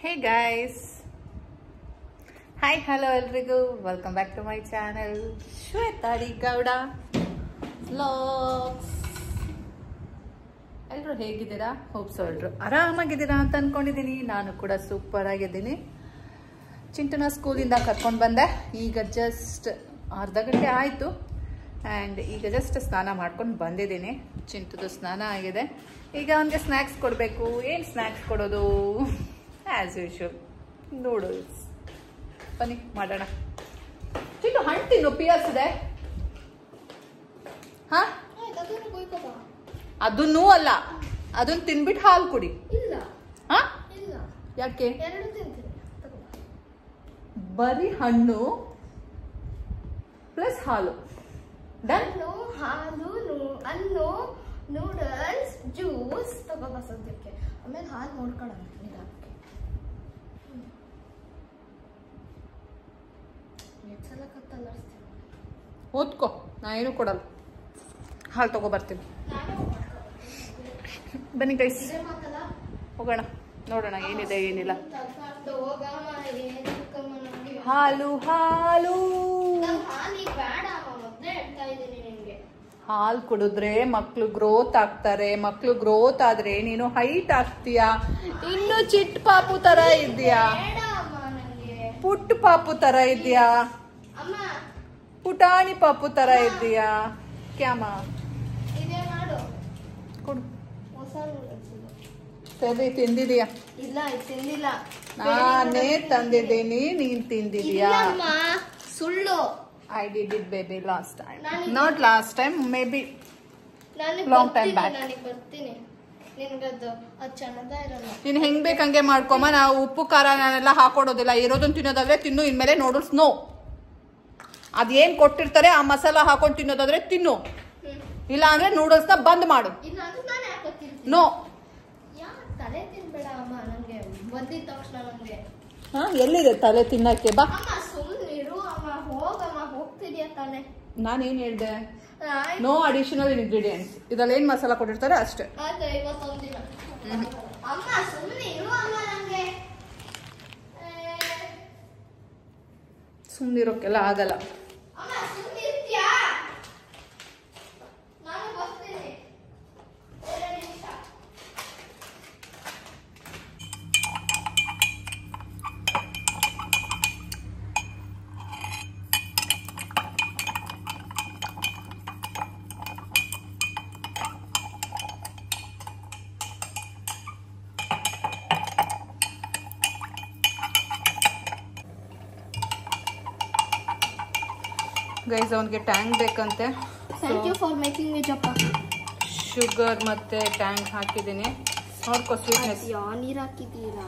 Hey guys, hi, hello ಎಲ್ರಿಗೂ, welcome back to my channel Shweta D Gowda vlogs. ಎಲ್ಲರೂ ಹೇಗಿದ್ದೀರಾ? Hope so ಎಲ್ಲರೂ ಆರಾಮಾಗಿದ್ದೀರಾ ಅಂತ ಅನ್ಕೊಂಡಿದ್ದೀನಿ. ನಾನು ಕೂಡ ಸೂಪರ್ ಆಗಿದ್ದೀನಿ. ಚಿಂಟುನ ಸ್ಕೂಲಿಂದ ಕರ್ಕೊಂಡು ಬಂದೆ. ಈಗ ಜಸ್ಟ್ ಅರ್ಧ ಗಂಟೆ ಆಯಿತು ಆ್ಯಂಡ್ ಈಗ ಜಸ್ಟ್ ಸ್ನಾನ ಮಾಡ್ಕೊಂಡು ಬಂದಿದ್ದೀನಿ. ಚಿಂಟುದು ಸ್ನಾನ ಆಗಿದೆ. ಈಗ ಅವನಿಗೆ ಸ್ನ್ಯಾಕ್ಸ್ ಕೊಡಬೇಕು. ಏನು ಸ್ನ್ಯಾಕ್ಸ್ ಕೊಡೋದು? As usual noodles. ಬನ್ನಿ ಮಾಡೋಣ. ಚಿಂಟು ಹಣ್ಣು ತಿನ್ನು, ಪಿಯರ್ಸ್ ಇದೆ. ಹಾ, ಅದನ್ನೂ ಅಲ್ಲ, ಅದನ್ನ ತಿನ್ಬಿಟ್ಟು ಹಾಲು ಕುಡಿ. ಹಾ, ಯಾಕೆ? ಬರೀ ಹಣ್ಣು ಪ್ಲಸ್ ಹಾಲು. ಹಾಲು, ಹಣ್ಣು, ನೂಡಲ್ಸ್, ಜ್ಯೂಸ್ ತಗೋಬ ಸದ್ಯಕ್ಕೆ. ಆಮೇಲೆ ಹಾಲು ನೋಡ್ಕೊಳ್ಳೋಣ. ಓದ್ಕೋ, ನಾ ಏನು ಕೊಡಲ್ಲ. ಹಾಲು ತಗೋಬರ್ತೀನಿ. ಬನ್ನಿ ಗೈಸ್, ಹೋಗೋಣ, ನೋಡೋಣ ಏನಿದೆ ಏನಿಲ್ಲ. ಹಾಲು ಹಾಲು ಹಾಲು ಕುಡಿದ್ರೆ ಮಕ್ಳು ಗ್ರೋತ್ ಆಗ್ತಾರೆ. ಮಕ್ಳು ಗ್ರೋತ್ ಆದ್ರೆ ನೀನು ಹೈಟ್ ಆಗ್ತೀಯಾ. ಇನ್ನು ಚಿಟ್ ಪಾಪು ತರ ಇದ್ಯಾ, ಪುಟ್ಟ ಪಾಪು ತರ ಇದ್ಯಾ, ಪುಟಾಣಿ ಪಾಪು ತರ ಇದ್ದೀಯಾ. ಕ್ಯಾಮ ಕೊಡು. ಸರಿ, ತಿಂದಿದೀಯಾ? ಇಲ್ಲ, ತಿಂದಿಲ್ಲ. ನಾನೇ ತಂದಿದ್ದೀನಿ, ನೀನ್ ತಿಂದಿದೀಯಾ? ಸುಳ್ಳು. I did it baby last time. Not last time, maybe long time back. ನೀನ್ ಹೆಂಗ್ ಬೇಕಂಗೆ ಮಾಡ್ಕೊಮ್ಮ. ನಾವು ಉಪ್ಪು ಖಾರ ನಾನೆಲ್ಲ ಹಾಕೊಡೋದಿಲ್ಲ. ಇರೋದನ್ನ ತಿನ್ನೋದಾದ್ರೆ ತಿನ್ನು, ಇನ್ಮೇಲೆ ನೂಡಲ್ಸ್ ನೋ. ಅದೇನ್ ಕೊಟ್ಟಿರ್ತಾರೆ ಆ ಮಸಾಲ ಹಾಕೊಂಡು ತಿನ್ನೋದಾದ್ರೆ ತಿನ್ನು, ಇಲ್ಲ ಅಂದ್ರೆ ನೂಡಲ್ಸ್ ನ ಬಂದ್ ಮಾಡು. ನೋ, ತಲೆ ತಿನ್ಬೇಡ ಅಮ್ಮ. ನಂಗೆ ಬಂದಿದ ತಕ್ಷಣ ನಂಗೆ ಎಲ್ಲಿದೆ ತಲೆ ತಿನ್ನಕ್ಕೆ? ಬಾ, ನಾನೇನ್ ಹೇಳ್ದೆ? No additional ingredients. ಇದ್ರಲ್ಲಿ ಏನ್ ಮಸಾಲ ಕೊಟ್ಟಿರ್ತಾರೆ ಅಷ್ಟೇ. ಸುಮ್ಮನಿರೋಕ್ಕೆಲ್ಲ ಆಗಲ್ಲ. ಗೈಸ್, ಅವನಿಗೆ ಟ್ಯಾಂಕ್ ಬೇಕಂತೆ. Thank you for making me ಜಪ್ಪ. ಶುಗರ್ ಮತ್ತೆ ಟ್ಯಾಂಕ್ ಹಾಕಿದ್ದೀನಿ. ನೋಡ್ಕೋ ಸ್ವೀಟ್ನೆಸ್. ನೀರು ಹಾಕಿದ್ದೀರಾ?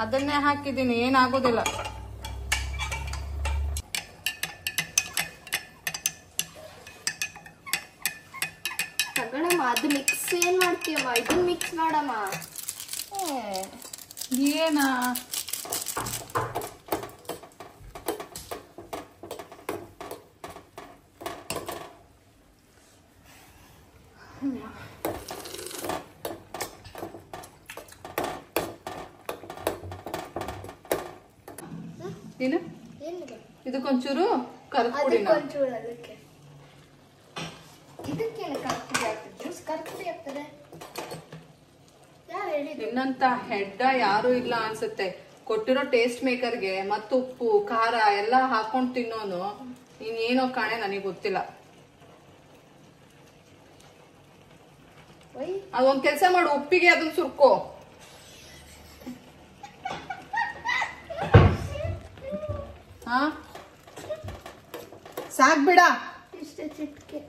ಅದನ್ನೇ ಹಾಕಿದ್ದೀನಿ, ಏನಾಗೋದಿಲ್ಲ. ತಗೊಳಮ್ಮ, ಅದು ಮಿಕ್ಸ್ ಏನ್ ಮಾಡ್ತೀಯಮ್ಮ? ಇದನ್ನ ಮಿಕ್ಸ್ ಮಾಡಮ್ಮ. ಏನಾ ಏನು? ಇದಕ್ಕೊಂಚೂರು ಕರ್ಪುಡಿ. ಅದಕ್ಕೆ ಇದಕ್ಕೇನು ಕರ್ಪುಡಿ ಆಗ್ತದೆ? ಜ್ಯೂಸ್ ಕರ್ಪುಡಿ ಆಗ್ತದೆ? ಯಾರು ಹೇಳಿದ್ರು? ಇನ್ನಂತ ಹೆಡ್ಡ ಯಾರು ಇಲ್ಲ ಅನ್ಸುತ್ತೆ. ಕೊಟ್ಟಿರೋ ಟೇಸ್ಟ್ ಮೇಕರ್ಗೆ ಮತ್ತು ಉಪ್ಪು ಖಾರ ಎಲ್ಲ ಹಾಕೊಂಡು ತಿನ್ನೋನು ಇನ್ನೇನೋ ಕಾಣೆ, ನನಗೆ ಗೊತ್ತಿಲ್ಲ. ಅದೊಂದ್ ಕೆಲ್ಸ ಮಾಡು, ಉಪ್ಪಿಗೆ ಅದನ್ನ ಸುರ್ಕೋ. ಹಾ, ಸಾಕ್ ಬಿಡ. ಇಷ್ಟೇ ಚಿಟ್ಕೆ.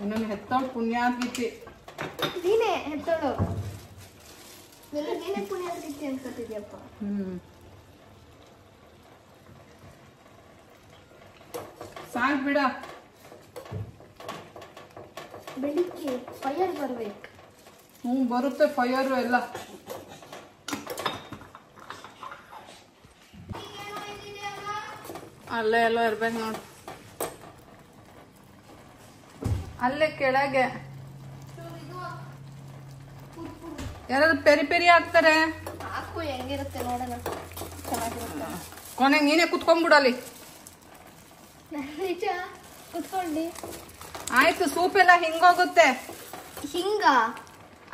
ಇನ್ನೊಂದು ಹೆತ್ತೋಳು ಪುಣ್ಯಾತ್ಗಿತ್ತಿ. ನೀನೇ ಹೆತ್ತೋಳು. ನೀನೇ ಪುಣ್ಯಾತ್ಗಿತ್ತಿ ಅನ್ಕೋತಿದ್ಯಪ್ಪ. ಸಾಕ್ ಬಿಡ. ಬೆಳಿಗ್ಗೆ ಫೈರ್ ಬರ್ಬೇಕು. ಬರುತ್ತೆ ಫೈರ್ ಎಲ್ಲ. ಅಲ್ಲೇ ಎಲ್ಲೋ ಇರ್ಬೇಕು ನೋಡಿ. ಅಲ್ಲೇ ಕೆಳಗೆ ಯಾರಾದ್ರು ಪೆರಿ ಪೆರಿ ಹಾಕ್ತಾರೆ. ಹಾಕು ಹೆಂಗಿರುತ್ತೆ ನೋಡೋಣ. ಚೆನ್ನಾಗಿರುತ್ತೆ. ಕೊನೆಗೆ ನೀನೇ ಕುತ್ಕೊಂಡ್ಬಿಡಲಿ. ನಿಜ ಕುತ್ಕೊಳ್ಳಿ. ಆಯ್ತು, ಸೂಪ್ ಎಲ್ಲ ಹಿಂಗೋಗುತ್ತೆ. ಹಿಂಗ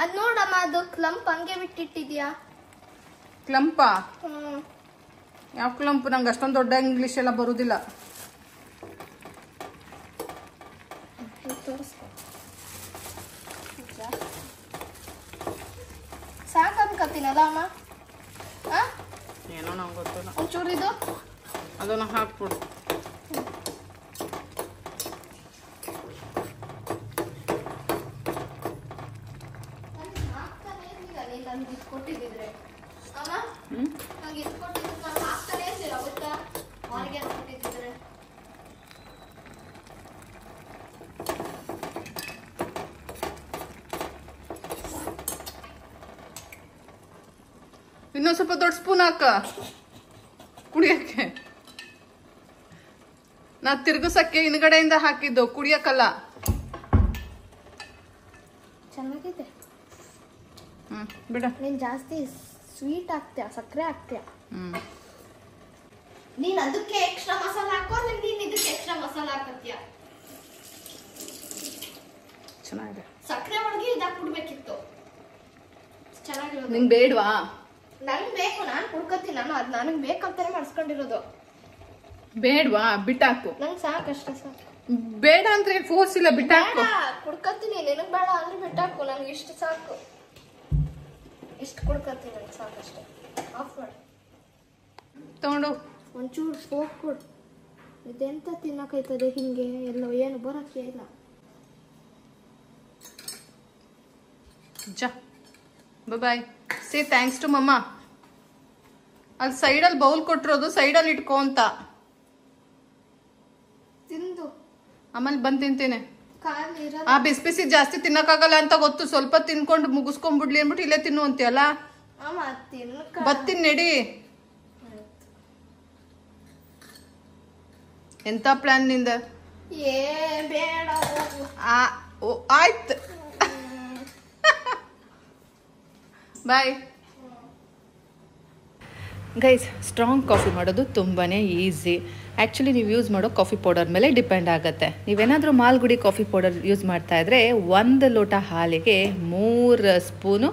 ಅದ್ ನೋಡಮ್ಮ, ಅದು ಕ್ಲಂಪ್ ಹಂಗೆ ಬಿಟ್ಟಿಟ್ಟಿದ್ಯಾ. ಕ್ಲಂಪ? ಯಾವ ಕ್ಲಂಪ್? ನಂಗೆ ಅಷ್ಟೊಂದು ದೊಡ್ಡ ಇಂಗ್ಲಿಷ್ ಎಲ್ಲ ಬರುದಿಲ್ಲ. ಸಾಕು ಅನ್ಕತ್ತೀನಲ್ಲ ಅಮ್ಮ. ಏನೋ ನಂಗೆ ಗೊತ್ತಿಲ್ಲ. ಒಂಚೂರು ಇದು ಅದನ್ನ ಹಾಕ್ಬಿಡು. ನಂಗೆ ಇದು ಕೊಟ್ಟಿದ್ದಿದ್ರೆ ಅಮ್ಮ, ನಂಗೆ ಇದು ಕೊಟ್ಟಿದ್ರೆ ನಾನು ಹಾಕ್ತಾನೆ ಇರ್ಲಿಲ್ಲ ಗೊತ್ತಾ, ಅವ್ರಿಗೆ ಕೊಟ್ಟಿದ್ದಿದ್ರೆ. ಇನ್ನೊಂದು ಸ್ವಲ್ಪ ದೊಡ್ಡ ಸ್ಪೂನ್ ಹಾಕ ಕುಡಿಯಕ್ಕೆ. ನಾ ತಿರ್ಗಿಸಕ್ಕೆ ಹಿಂದ್ಗಡೆಯಿಂದ ಹಾಕಿದ್ದು, ಕುಡಿಯಕ್ಕಲ್ಲ. ಚೆನ್ನಾಗಿದೆ. ಬಿಡ. ನೀನ್ ಜಾಸ್ತಿ ಸ್ವೀಟ್ ಹಾಕ್ತೀಯ, ಸಕ್ಕರೆ ಹಾಕ್ತೀಯ. ನೀನ್ ಅದಕ್ಕೆ ಎಕ್ಸ್ಟ್ರಾ ಮಸಾಲ ಹಾಕೋ, ನೀನ್ ಇದಕ್ಕೆ ಎಕ್ಸ್ಟ್ರಾ ಮಸಾಲ ಹಾಕತ್ತೀಯ. ಚೆನ್ನಾಗಿದೆ. ಸಕ್ಕರೆ ಒಳಗೆ ಇದಾಕ್ಬಿಡ್ಬೇಕಿತ್ತು. ಚೆನ್ನಾಗಿರೋದು. ನಿಂಗೆ ಬೇಡವಾ? ನಂಗೆ ಬೇಕು, ನಾನು ಕುಡ್ಕತ್ತೀನಿ. ನಾನು ಅದು ನನಗೆ ಬೇಕಂತಾನೆ ಮಾಡಿಸ್ಕೊಂಡಿರೋದು. ಬೇಡವಾ? ಬಿಟ್ಟಾಕು. ನಂಗೆ ಸಾಕಷ್ಟೇ, ಸಾಕು. ಬೇಡ ಅಂದ್ರೆ ಫೋರ್ಸ್ ಇಲ್ಲ, ಬಿಟ್ಟಾಕು. ಕುಡ್ಕತ್ತೀನಿ. ನಿನಗೆ ಬೇಡ ಅಂದ್ರೆ ಬಿಟ್ಟಾಕು. ನಂಗೆ ಇಷ್ಟು ಸಾಕು, ಇಷ್ಟು ಕುಡ್ಕತ್ತೀನಿ. ನಂಗೆ ಸಾಕಷ್ಟೇ. ಆಫ್ ಮಾಡಿ ತಗೊಂಡು ಒಂಚೂರು ಸ್ಪೋಕ್ ಕೊಡು. ಇದೆಂತ ತಿನ್ನಕೈತದೆ ಹಿಂಗೆ ಎಲ್ಲೋ, ಏನು ಬರೋಕ್ಕೆ ಇಲ್ಲ. ಜಾ ಬಾಯ್. ಸೇ ಥ್ಯಾಂಕ್ಸ್ ಟು ಮಮ್ಮ. ಅಲ್ಲಿ ಸೈಡಲ್ಲಿ ಬೌಲ್ ಕೊಟ್ಟಿರೋದು ಸೈಡಲ್ಲಿ ಇಟ್ಕೋ ಅಂತ. ತಿಂದು ಆಮೇಲೆ ಬಂದು ತಿಂತೀನಿ. ಖಾಲಿ ಇರಲ್ಲ. ಆ ಬಿಸಿ ಬಿಸಿ ಜಾಸ್ತಿ ತಿನ್ನಕ್ಕಾಗಲ್ಲ ಅಂತ ಗೊತ್ತು. ಸ್ವಲ್ಪ ತಿನ್ಕೊಂಡು ಮುಗಿಸ್ಕೊಂಡ್ಬಿಡ್ಲಿ ಅಂದ್ಬಿಟ್ಟು ಇಲ್ಲೇ ತಿನ್ನು ಅಂತೀಯಲ್ಲ. ಬತ್ತೀನಿ ನಡಿ. ಎಂತ ಪ್ಲಾನ್ ನಿಂದ? ಏ ಬೇಡ ಆಯ್ತು. Bye guys. ಸ್ಟ್ರಾಂಗ್ ಕಾಫಿ ಮಾಡೋದು ತುಂಬಾ ಈಸಿ. ಆ್ಯಕ್ಚುಲಿ ನೀವು ಯೂಸ್ ಮಾಡೋ ಕಾಫಿ ಪೌಡರ್ ಮೇಲೆ ಡಿಪೆಂಡ್ ಆಗುತ್ತೆ. ನೀವೇನಾದರೂ ಮಾಲ್ಗುಡಿ ಕಾಫಿ ಪೌಡರ್ ಯೂಸ್ ಮಾಡ್ತಾ ಇದ್ರೆ 1 ಲೋಟ ಹಾಲಿಗೆ 3 ಸ್ಪೂನು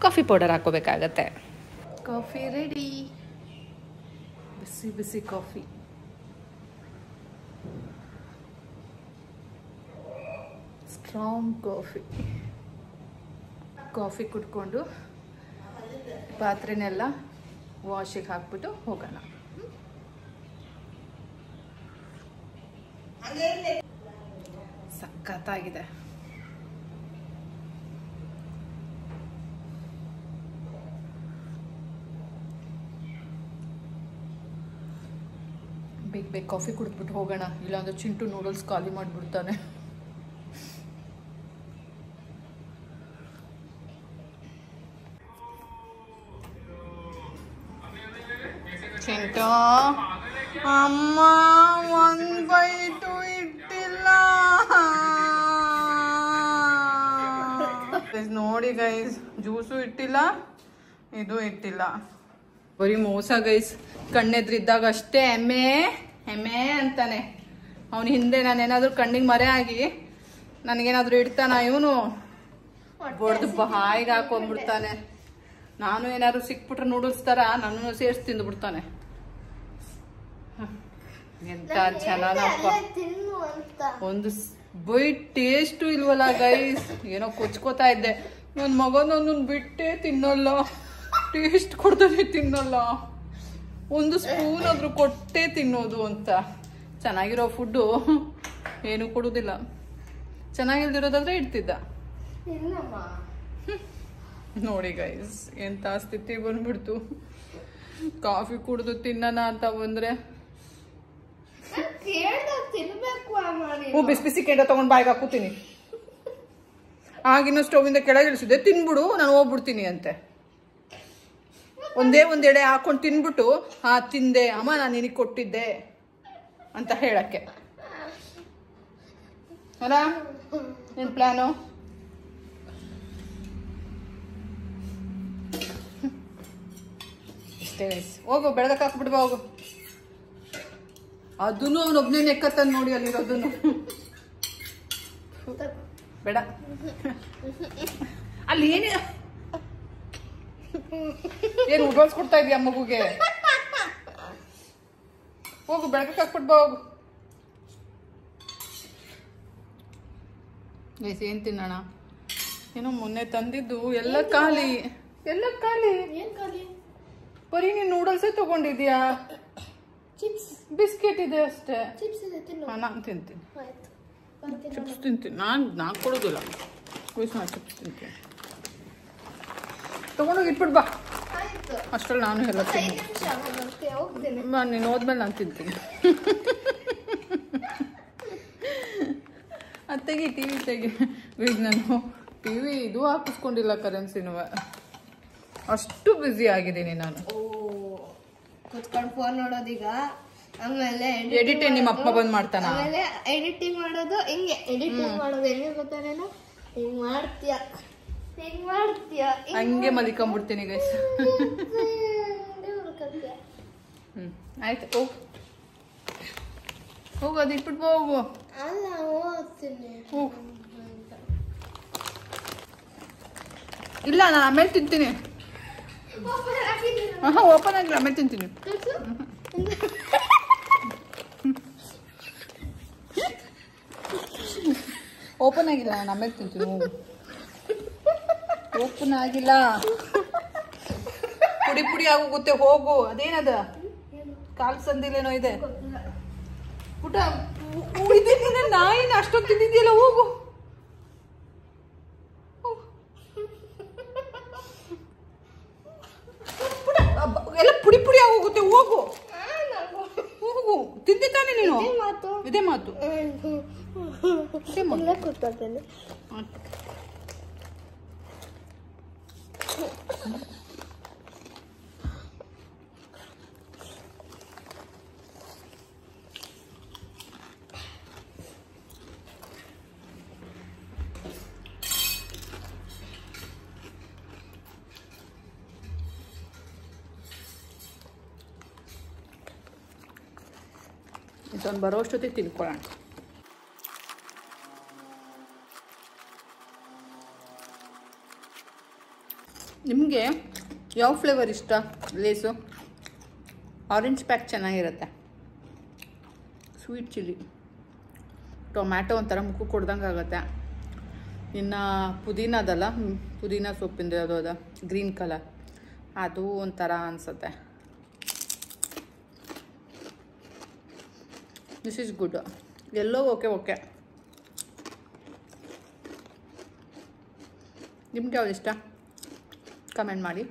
ಕಾಫಿ ಪೌಡರ್ ಹಾಕೋಬೇಕಾಗತ್ತೆ. Coffee ready. ಬಿಸಿ ಬಿಸಿ ಕಾಫಿ. Strong coffee. ಕಾಫಿ ಕುಡ್ಕೊಂಡು ಪಾತ್ರೆನೆಲ್ಲ ವಾಶಿಗೆ ಹಾಕ್ಬಿಟ್ಟು ಹೋಗೋಣ. ಸಖತ್ತಾಗಿದೆ. ಬೇಗ ಕಾಫಿ ಕುಡಿದ್ಬಿಟ್ಟು ಹೋಗೋಣ, ಇಲ್ಲಾಂದ್ರೆ ಚಿಂಟು ನೂಡಲ್ಸ್ ಖಾಲಿ ಮಾಡಿಬಿಡ್ತಾನೆ. ಚಿಂಟು ಅಮ್ಮ 1/2 ಇಟ್ಟಿಲ್ಲ. ನೋಡಿ ಗೈಸ್, ಜ್ಯೂಸು ಇಟ್ಟಿಲ್ಲ, ಇದು ಇಟ್ಟಿಲ್ಲ. ಬರೀ ಮೋಸ ಗೈಸ್. ಕಣ್ಣೆದ್ರಿದ್ದಾಗ ಅಷ್ಟೇ ಎಮ್ಮೆ ಎಮ್ಮೆ ಅಂತಾನೆ. ಅವನ ಹಿಂದೆ ನಾನೇನಾದ್ರೂ ಕಣ್ಣಿಗೆ ಮರೆ ಆಗಿ ನನಗೇನಾದ್ರೂ ಇಡ್ತಾನ ಇವನು, ಬಡ್ದು ಬಾಯಿಗೆ ಹಾಕೊಂಡ್ಬಿಡ್ತಾನೆ. ನಾನು ಏನಾದ್ರು ಸಿಕ್ಬಿಟ್ರೆ ನೂಡಲ್ಸ್ ತರ ನನ್ನನ್ನು ಸೇರಿಸಿ ತಿಂದ್ಬಿಡ್ತಾನೆ. ಎಂತ ಚೆನ್ನಾಗಪ್ಪ. ಒಂದು ಬೈಟ್ ಟೇಸ್ಟು ಇಲ್ವಲ್ಲ ಗೈಸ್. ಏನೋ ಕೊಚ್ಕೋತಾ ಇದ್ದೆ, ನನ್ನ ಮಗನೊಂದು ಬಿಟ್ಟೆ ತಿನ್ನಲ್ಲ, ಟೇಸ್ಟ್ ಕೊಡ್ತಾನೆ ತಿನ್ನಲ್ಲ, ಒಂದು ಸ್ಪೂನ್ ಆದ್ರೂ ಕೊಟ್ಟೆ ತಿನ್ನೋದು ಅಂತ. ಚೆನ್ನಾಗಿರೋ ಫುಡ್ಡು ಏನು ಕೊಡುದಿಲ್ಲ, ಚೆನ್ನಾಗಿಲ್ದಿರೋದಾದ್ರೆ ಇಡ್ತಿದ್ದ. ನೋಡಿ ಗೈಸ್, ಎಂತ ಸ್ಥಿತಿ ಬಂದ್ಬಿಡ್ತು. ಕಾಫಿ ಕುಡಿದು ತಿನ್ನೋಣ ಅಂತ ಬಂದ್ರೆ ಬಿಸಿ ಬಿಸಿ ಕೆಂಡ ತಗೊಂಡ್ ಬಾಯಿಗೆ ಹಾಕುತ್ತೀನಿ. ಆಗಿನ ಸ್ಟವ್ ಇಂದ ಕೆಳಗೆ ಇಳಿಸಿದೆ, ತಿನ್ಬಿಡು ನಾನು ಹೋಗ್ಬಿಡ್ತೀನಿ ಅಂತೆ. ಒಂದೇ ಒಂದೆಡೆ ಹಾಕೊಂಡು ತಿನ್ಬಿಟ್ಟು ಹಾ ತಿಂದೆ ಅಮ್ಮ, ನಾನು ನಿನಗೆ ಕೊಟ್ಟಿದ್ದೆ ಅಂತ ಹೇಳಕ್ಕೆ. ಅಲ್ಲ ನಿನ್ ಪ್ಲಾನು? ಇಷ್ಟೇ ಗೈಸ್. ಹೋಗು ಬೆಳಗಕ್ಕೆ ಹಾಕ್ಬಿಡ್ಬಾ ಹೋಗು. ಅದನ್ನು ಅವನೊಬ್ನೇ ನೆಕ್ಕತ್ತಾನ ನೋಡಿ ಅಲ್ಲಿರೋದನ್ನು. ಬೇಡ ಅಲ್ಲಿ ಏನು ಉಡ್ವಲ್ಸ್ಕೊಡ್ತಾ ಇದೀಯ ಮಗುಗೆ? ಹೋಗು ಬೆಳಗಕ್ಕೆ ಹಾಕ್ಬಿಡ್ಬಾ ಹೋಗು. ಗೈಸ್ ಏನ್ ತಿನ್ನೋಣ? ಏನೋ ಮೊನ್ನೆ ತಂದಿದ್ದು ಎಲ್ಲ ಖಾಲಿ. ಎಲ್ಲ ಖಾಲಿ. ಬರೀ ನೀನ್ ನೂಡಲ್ಸೇ ತಗೊಂಡಿದ್ಯಾ? ಬಿಸ್ಕೆಟ್ ಇದೆ ಅಷ್ಟೇ. ನಾನು ತಿಂತೀನಿ. ಚಿಪ್ಸ್ ತಿಂತೀನಿ. ನಾನು ಕೊಡೋದಿಲ್ಲ. ನಾನು ಚಿಪ್ಸ್ ತಿಂತೀನಿ. ತಗೊಂಡೋಗಿ ಇಟ್ಬಿಡ್ಬಾ. ಅಷ್ಟ್ರಲ್ಲಿ ನಾನು ಎಲ್ಲ ತಿಂತೀನಿ. ನೀನು ಹೋದ್ಮೇಲೆ ನಾನು ತಿಂತೀನಿ. ತೆಗಿ ಟಿವಿ ತೆಗಿ. ಈಗ ನಾನು ಟಿವಿ ಇದು ಹಾಕಿಸ್ಕೊಂಡಿಲ್ಲ ಕರೆನ್ಸಿನೂ. ಅಷ್ಟು ಬ್ಯುಸಿ ಆಗಿದ್ದೀನಿ ನಾನು. ಕುತ್ಕೊಂಡು ಫೋನ್ ನೋಡೋದೀಗ. ಆಮೇಲೆ ಎಡಿಟಿಂಗ್ ನಿಮ್ಮ ಅಪ್ಪ ಬಂದ್ ಮಾಡ್ತಾನ. ಆಮೇಲೆ ಎಡಿಟಿಂಗ್ ಮಾಡೋದು ಹೆಂಗೆ? ಎಡಿಟಿಂಗ್ ಮಾಡೋದು ಹೆಂಗೆ ಗೊತ್ತಾನೇನು? ಹಿಂಗ್ ಮಾಡ್ತೀಯ, ಹಿಂಗ್ ಮಾಡ್ತೀಯ, ಹಂಗೆ ಮಲಿಕೊಂಡ್ಬಿಡ್ತೀನಿ ಗೈಸ್. ಆಯ್ತು ಹೋಗು ಹೋಗು. ಅದು ಇಟ್ಬಿಟ್ಟು ಹೋಗು. ಅಲ್ಲ ಓದ್ತೀನಿ. ಹೋಗು. ಇಲ್ಲ ನಾನು ಆಮೇಲೆ ತಿಂತೀನಿ. ಓಪನ್ ಆಗಿಲ್ಲ, ಆಮೇಲೆ ತಿಂತೀನಿ. ಓಪನ್ ಆಗಿಲ್ಲ, ನಾನು ಆಮೇಲೆ ತಿಂತೀನಿ. ಓಪನ್ ಆಗಿಲ್ಲ, ಪುಡಿ ಪುಡಿ ಆಗೋಗುತ್ತೆ. ಹೋಗು. ಅದೇನದ ಕಾಲ್ ಸಂದಿಲೇನೋ ಇದೆ ಊಟ. ಇದನ್ನ ನಾಯಿನ ಅಷ್ಟೊಂದು ತಿಂದಿದ್ಯಲ್ಲ. ಹೋಗು. ಎಲ್ಲ ಪುಡಿ ಪುಡಿ ಆಗೋಗುತ್ತೆ. ಹೋಗು ಹೋಗು. ತಿಂದಿ ತಾನೆ ನೀನು? ಇದೇ ಮಾತು. ಕೂತ್ಕೊಳ್ತೇನೆ. ಇದೊಂದು ಬರೋ ಅಷ್ಟೊತ್ತಿಗೆ ತಿನ್ಕೊಳ್ಳೋಣ. ನಿಮಗೆ ಯಾವ ಫ್ಲೇವರ್ ಇಷ್ಟ? ಲೇಸು ಆರೆಂಜ್ ಪ್ಯಾಕ್ ಚೆನ್ನಾಗಿರುತ್ತೆ. ಸ್ವೀಟ್ ಚಿಲ್ಲಿ, ಟೊಮ್ಯಾಟೊ ಒಂಥರ ಮುಖಕ್ಕೆ ಕೊಡ್ದಂಗೆ ಆಗುತ್ತೆ. ಇನ್ನು ಪುದೀನದಲ್ಲ, ಪುದೀನ ಸೊಪ್ಪಿಂದ ಯಾವುದೋ ಅದ ಗ್ರೀನ್ ಕಲರ್, ಅದು ಒಂಥರ ಅನಿಸುತ್ತೆ. This is good. Yellow okay okay. ನಿಮ್ಗೆ ಯಾವ್ದು ಇಷ್ಟ? ಕಮೆಂಟ್ ಮಾಡಿ.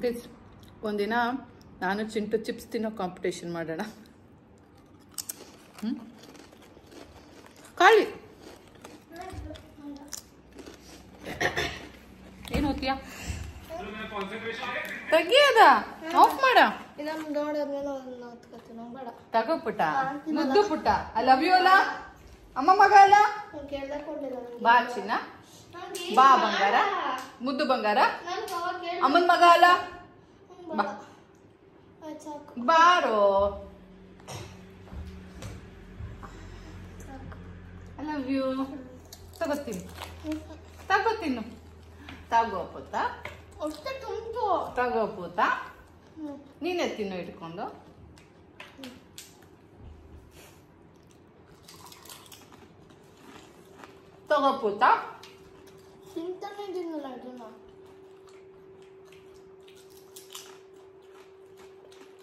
ಗೈಸ್ ಒಂದಿನ ನಾನು ಚಿಂಟು ಚಿಪ್ಸ್ ತಿನ್ನೋ ಕಾಂಪಿಟೇಷನ್ ಮಾಡೋಣ. ಖಾಲಿ ಏನು ಓದ್ತೀಯಾ? ತೆಗಿಯದ ಆಫ್ ಮಾಡ. ತಗೋ ಪುಟ್ಟ, ಮುದ್ದು ಪುಟ್ಟ. ಐ ಲವ್ ಯು ಅಲ್ಲ ಅಮ್ಮ ಮಗ ಅಲ್ಲ? ಬಾ ಚಿನ್ನ, ಬಾ ಬಂಗಾರ, ಮುದ್ದು ಬಂಗಾರ. ಅಮ್ಮನ ಮಗ ಅಲ್ಲ? ಬಾ ಬಾರೋ. I love you. ತಗೋತೀನಿ, ತಗೋತೀನಿ. ತಗೋ ಪುತ್ತ, ತಗೋ ಪುತ್ತ. ನೀನೇ ತಿನ್ನು ಇಟ್ಕೊಂಡು. ತಗೋ ಪುತ್ತ.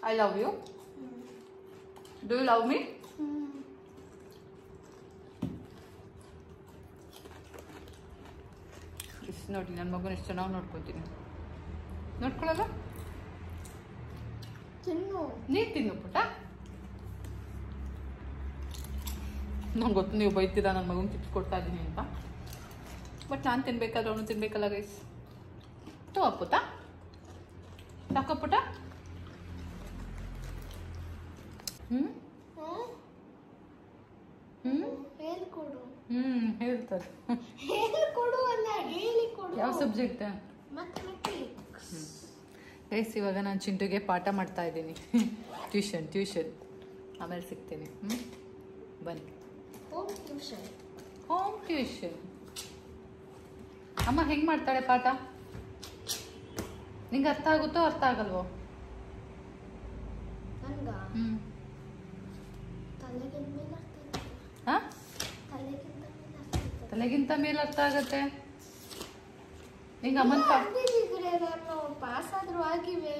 I love you. Do you love me? ನೋಡಿ ನನ್ನ ಮಗನ ಎಷ್ಟು ಚೆನ್ನಾಗಿ ನೋಡ್ಕೊತೀನಿ. ನೋಡ್ಕೊಳ್ಳಲ್ಲ? ನೀ ತಿನ್ನು ಪುಟ್ಟ. ನಂಗೆ ಗೊತ್ತು ನೀವು ಬೈತೀರಾ ನನ್ನ ಮಗನ ಚಿಪ್ಸ್ ಕೊಡ್ತಾ ಇದ್ದೀನಿ ಅಂತ. ಬಟ್ ನಾನು ತಿನ್ಬೇಕಾದ್ರೆ ಅವನು ತಿನ್ಬೇಕಲ್ಲ ಗೈಸ್. ತಗೋ ಪುಟ್ಟ, ಸಾಕೋ ಪುಟ್ಟ. ಹೇಳ್ಕೊಡು. ಹೇಳ್ತಾರೆ. ಹೇಳ್ಕೊಡು ಅಲ್ಲ, ಹೇಳಿಕೊಡು. ಯಾವ ಸಬ್ಜೆಕ್ಟ್? ಮ್ಯಾಥಮೆಟಿಕ್ಸ್. ಗೈಸ್, ಇವಾಗ ನಾನು ಚಿಂಟುಗೆ ಪಾಠ ಮಾಡ್ತಾ ಇದ್ದೀನಿ. ಟ್ಯೂಷನ್. ಆಮೇಲೆ ಸಿಗ್ತೀನಿ. ಬನ್ನಿ. Home tuition. ಅಮ್ಮ ಹೆಂಗ್ ಮಾಡ್ತಾಳೆ ಪಾಠ? ನಿಂಗೆ ಅರ್ಥ ಆಗುತ್ತೋ ಅರ್ಥ ಆಗಲ್ವೋ? ತಲೆಗಿಂತ ಮೇಲೆ ಅರ್ಥ ಆಗತ್ತೆ. ನಿಂಗೆ ಅಮ್ಮನ ಪಾಸ್ ಆದ್ರೂ ಆಗಿವೆ.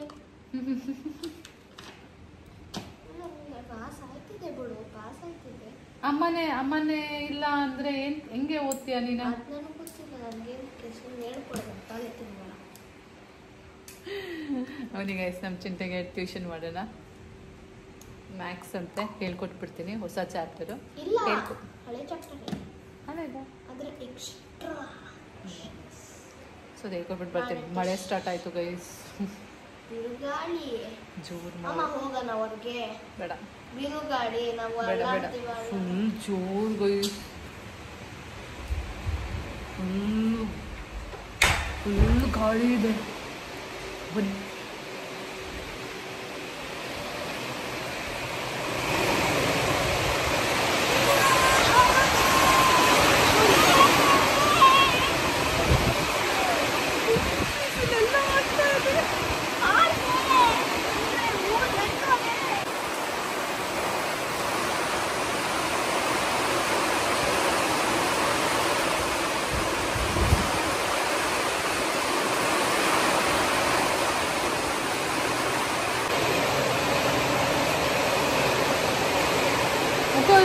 ಪಾಸ್ ಆಯ್ತಿದೆ ಬಿಡು, ಪಾಸ್ ಆಯ್ತಿದೆ. ಅಮ್ಮನೇ ಇಲ್ಲ ಅಂದ್ರೆ ಹೆಂಗೆ ಓದ್ತೀಯ ನೀನು? ನನಗೆ ಗೊತ್ತಿಲ್ಲ, ನನಗೆ ಹೇಳ್ಕೊಡ್ಬೇಕು. ತಲೆ ತಿನ್ನೋಣ. ಅವನಿಗೆ ನಮ್ಮ ಚಿಂಟೆಗೆ ಟ್ಯೂಷನ್ ಮಾಡೋಣ. ಮ್ಯಾಥ್ಸ್ ಅಂತ ಹೇಳ್ಕೊಟ್ಬಿಡ್ತೀನಿ, ಹೊಸ ಚಾಪ್ಟರ್. ಇಲ್ಲ, ಹಳೆ ಚಾಪ್ಟರ್. ಹೌದಾ? ಆದ್ರೆ ಎಕ್ಸ್ಟ್ರಾ. ಸೊ ಹೇಳ್ಕೊಟ್ಬಿಟ್ಟು ಬರ್ತೀನಿ. ಮಳೆ ಸ್ಟಾರ್ಟ್ ಆಯ್ತು ಗೈಸ್. ಬಿರುಗಾಳಿ ಜೋರ್ ಅಮ್ಮ, ಹೋಗೋಣ ಹೊರಗೆ. ಬೇಡ, ಬಿರುಗಾಳಿ. ನಾವು ಫುಲ್ ಜೋರ್ ಗೈಸ್. ಫುಲ್ ಗಾಳಿ ಇದೆ. ಬನ್ನಿ.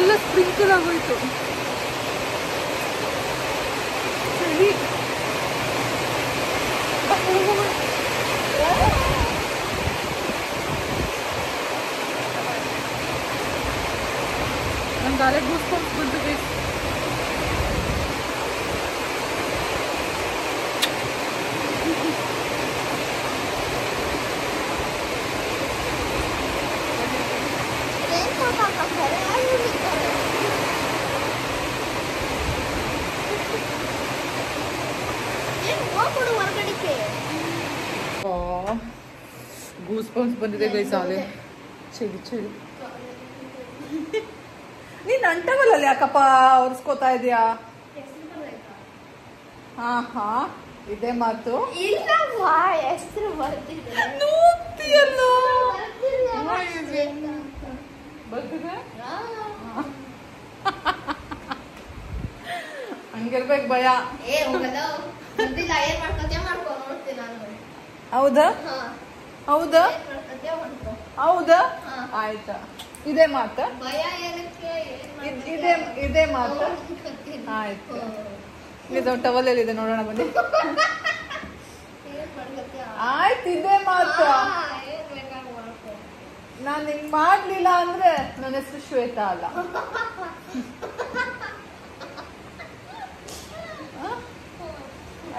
ಎಲ್ಲ ಸ್ಪ್ರಿಂಕಲ್ ಆಗೋಯ್ತು. ಸರಿ, ನನ್ನ ಗಾಲೆ ಗೂಸ್ಕೊಂಡು ಬಂದು ಗೂಸ್ ಬಂಪ್ಸ್ ಬಂದಿದೆ ಗೈಸ್. ಆಲೆ ಚಳಿ. ನೀನ್ ಅಂಟವಲ್ಲ ಯಾಕಪ್ಪ ಒರೆಸ್ಕೋತಾ ಇದೀಯಾ? ಹಾ, ಇದೇ ಮಾತು. ಇಲ್ಲವಾ, ಹೆಸರು ಬರ್ತಿದೆ. ಹಂಗಿರ್ಬೇಕು ಭಯ. ಹೌದಾ? ಆಯ್ತಾ, ಇದೇ ಮಾತ. ಇದೇ ಮಾತ. ಆಯ್ತು, ಇದು ಟವಲಲ್ಲಿ ಇದೆ, ನೋಡೋಣ ಬನ್ನಿ. ಆಯ್ತು, ಇದೇ ಮಾತ. ನಾನು ಹಿಂಗ್ ಮಾಡ್ಲಿಲ್ಲ ಅಂದ್ರೆ ನನ್ನ ಹೆಸರು ಶ್ವೇತಾ ಅಲ್ಲ.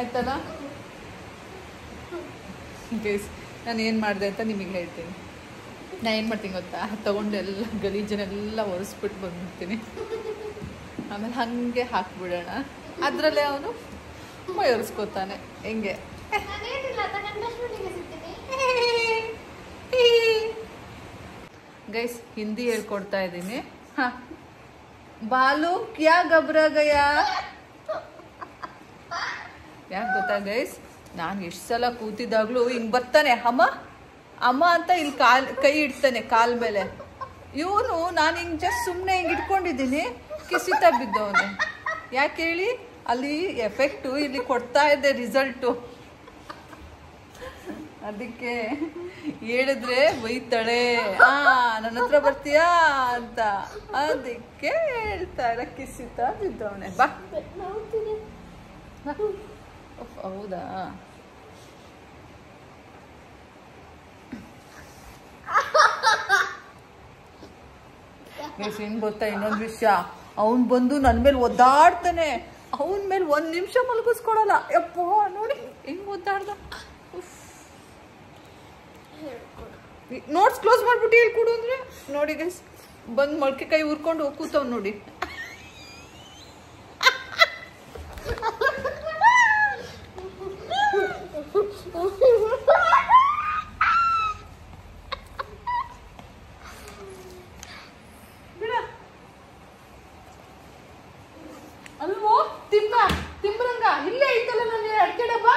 ಆಯ್ತಲ್ಲ ಗೈಸ್? ನಾನು ಏನು ಮಾಡಿದೆ ಅಂತ ನಿಮಗೆ ಹೇಳ್ತೀನಿ. ನಾನು ಏನು ಮಾಡ್ತೀನಿ ಗೊತ್ತಾ? ತಗೊಂಡು ಎಲ್ಲ ಗಲೀಜನ್ನೆಲ್ಲ ಒರೆಸ್ಬಿಟ್ಟು ಬಂದ್ಬಿಡ್ತೀನಿ. ಆಮೇಲೆ ಹಾಗೆ ಹಾಕ್ಬಿಡೋಣ. ಅದರಲ್ಲೇ ಅವನು ಮೈ ಒರೆಸ್ಕೋತಾನೆ. ಹೆಂಗೆ ಗೈಸ್? ಹಿಂದಿ ಹೇಳ್ಕೊಡ್ತಾ ಇದ್ದೀನಿ. ಬಾಲು ಕ್ಯಾ ಗಬ್ರಾ ಗಯಾ? ಯಾಕೆ ಗೊತ್ತಾ ಗೈಸ್? ನಾನು ಎಷ್ಟು ಸಲ ಕೂತಿದ್ದಾಗ್ಲೂ ಹಿಂಗೆ ಬರ್ತಾನೆ ಅಮ್ಮ ಅಮ್ಮ ಅಂತ ಇಲ್ಲಿ ಕೈ ಇಡ್ತಾನೆ ಕಾಲ್ ಮೇಲೆ. ಇವನು ನಾನು ಹಿಂಗೆ ಜಸ್ಟ್ ಸುಮ್ಮನೆ ಹಿಂಗೆ ಇಟ್ಕೊಂಡಿದ್ದೀನಿ, ಕಿಸಿತ ಬಿದ್ದವನು. ಯಾಕೆ ಹೇಳಿ? ಅಲ್ಲಿ ಎಫೆಕ್ಟು ಇಲ್ಲಿ ಕೊಡ್ತಾ ಇದೆ ರಿಸಲ್ಟು. ಅದಕ್ಕೆ ಹೇಳಿದ್ರೆ ಬೈತಾಳೆ, ನನ್ನ ಹತ್ರ ಬರ್ತೀಯಾ ಅಂತ. ಅದಕ್ಕೆ ಹೇಳ್ತಾಳೆ, ಕಿಸಿತ ಬಿದ್ದವನೆ. ಬಾ. ಹೌದಾ? ಏನ್ ಗೊತ್ತಾ ಇನ್ನೊಂದು ವಿಷಯ? ಅವನ್ ಬಂದು ನನ್ ಮೇಲೆ ಒದ್ದಾಡ್ತಾನೆ. ಅವನ್ ಮೇಲೆ 1 ನಿಮಿಷ ಮಲಗಿಸ್ಕೊಡಲ್ಲ. ಯಪ್ಪ ನೋಡಿ ಹೆಂಗ್ ಒದ್ದಾಡ್ದ. ನೋಟ್ಸ್ ಕ್ಲೋಸ್ ಮಾಡ್ಬಿಟ್ಟು ಹೇಳ್ಕೊಡು ಅಂದ್ರೆ ನೋಡಿ ಗೈಸ್, ಬಂದು ಮೊಳಕೆ ಕೈ ಉರ್ಕೊಂಡು ಕೂತವ್ ನೋಡಿ. ಅಲ್ವೋ ತಿಂಬ್ರಂಗ ಇಲ್ಲೇ ಐತಲ್ಲ ನನ್ನ ಅಡಿಕೆ ಡಬ್ಬ,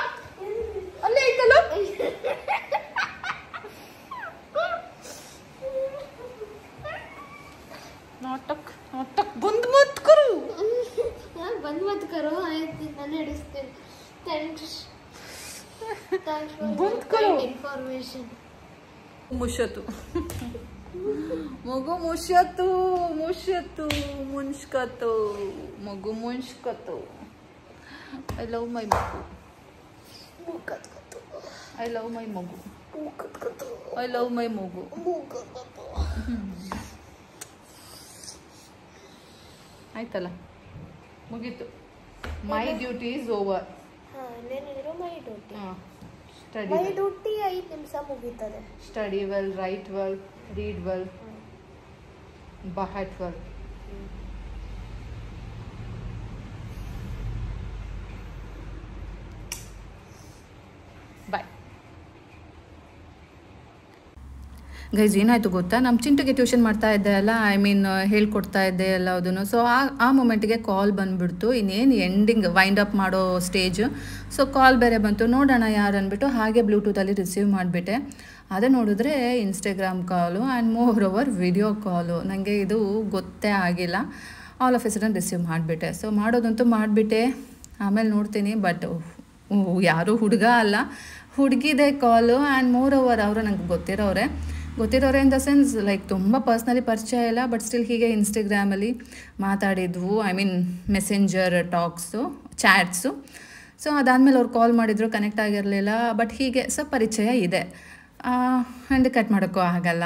ಅಲ್ಲೇ ಐತಲ್ಲ. नाटक नाटक बंद मत करो यार, बंद मत करो. मैंने डिस्कस थैंक्स बंद करो इन्फॉर्मेशन. मुशतु मगु मुशतु मुशतु मुंश्कतो मगु मुंश्कतो. I love my मगु. I love my मगु. I love my मगु. ಆಯ್ತಲ್ಲ, ಮುಗೀತು. My duty is over. My duty study my duty 5 ನಿಮಿಷ ಮುಗೀತದೆ. Study well, write well, read well, ಬಹಟ್ ವೆಲ್. Bye guys. ಏನಾಯಿತು ಗೊತ್ತಾ, ನಮ್ಮ ಚಿಂಟುಗೆ ಟ್ಯೂಷನ್ ಮಾಡ್ತಾ ಇದ್ದೆ ಅಲ್ಲ, ಐ ಮೀನ್ ಹೇಳ್ಕೊಡ್ತಾ ಇದ್ದೆ ಎಲ್ಲದನ್ನು. ಸೊ ಆ ಮೂಮೆಂಟಿಗೆ ಕಾಲ್ ಬಂದುಬಿಡ್ತು. ಇನ್ನೇನು ಎಂಡಿಂಗ್ ವೈಂಡ್ ಅಪ್ ಮಾಡೋ ಸ್ಟೇಜು. ಸೊ ಕಾಲ್ ಬೇರೆ ಬಂತು. ನೋಡೋಣ ಯಾರು ಅಂದ್ಬಿಟ್ಟು ಹಾಗೆ ಬ್ಲೂಟೂತಲ್ಲಿ ರಿಸೀವ್ ಮಾಡಿಬಿಟ್ಟೆ. ಅದೇ ನೋಡಿದ್ರೆ Instagram call and more over video call. ನನಗೆ ಇದು ಗೊತ್ತೇ ಆಗಿಲ್ಲ. All of a sudden receive ಮಾಡಿಬಿಟ್ಟೆ. ಸೊ ಮಾಡೋದಂತೂ ಮಾಡಿಬಿಟ್ಟೆ. ಆಮೇಲೆ ನೋಡ್ತೀನಿ, ಬಟ್ ಯಾರೂ ಹುಡುಗ ಅಲ್ಲ, ಹುಡುಗಿದೆ ಕಾಲು. ಆ್ಯಂಡ್ ಮೋರ್ ಓವರ್ ಅವರು ನಂಗೆ ಗೊತ್ತಿರೋರೆ ಇನ್ ದ ಸೆನ್ಸ್ ಲೈಕ್ ತುಂಬ ಪರ್ಸ್ನಲಿ ಪರಿಚಯ ಇಲ್ಲ, ಬಟ್ ಸ್ಟಿಲ್ ಹೀಗೆ ಇನ್ಸ್ಟಾಗ್ರಾಮಲ್ಲಿ ಮಾತಾಡಿದ್ವು. I mean messenger talks, chats. So ಅದಾದಮೇಲೆ ಅವ್ರು ಕಾಲ್ ಮಾಡಿದ್ರು, ಕನೆಕ್ಟ್ ಆಗಿರಲಿಲ್ಲ. ಬಟ್ ಹೀಗೆ ಸ್ವಲ್ಪ ಪರಿಚಯ ಇದೆ. ಆ್ಯಂಡ್ ಕಟ್ ಮಾಡೋಕ್ಕೂ ಆಗಲ್ಲ.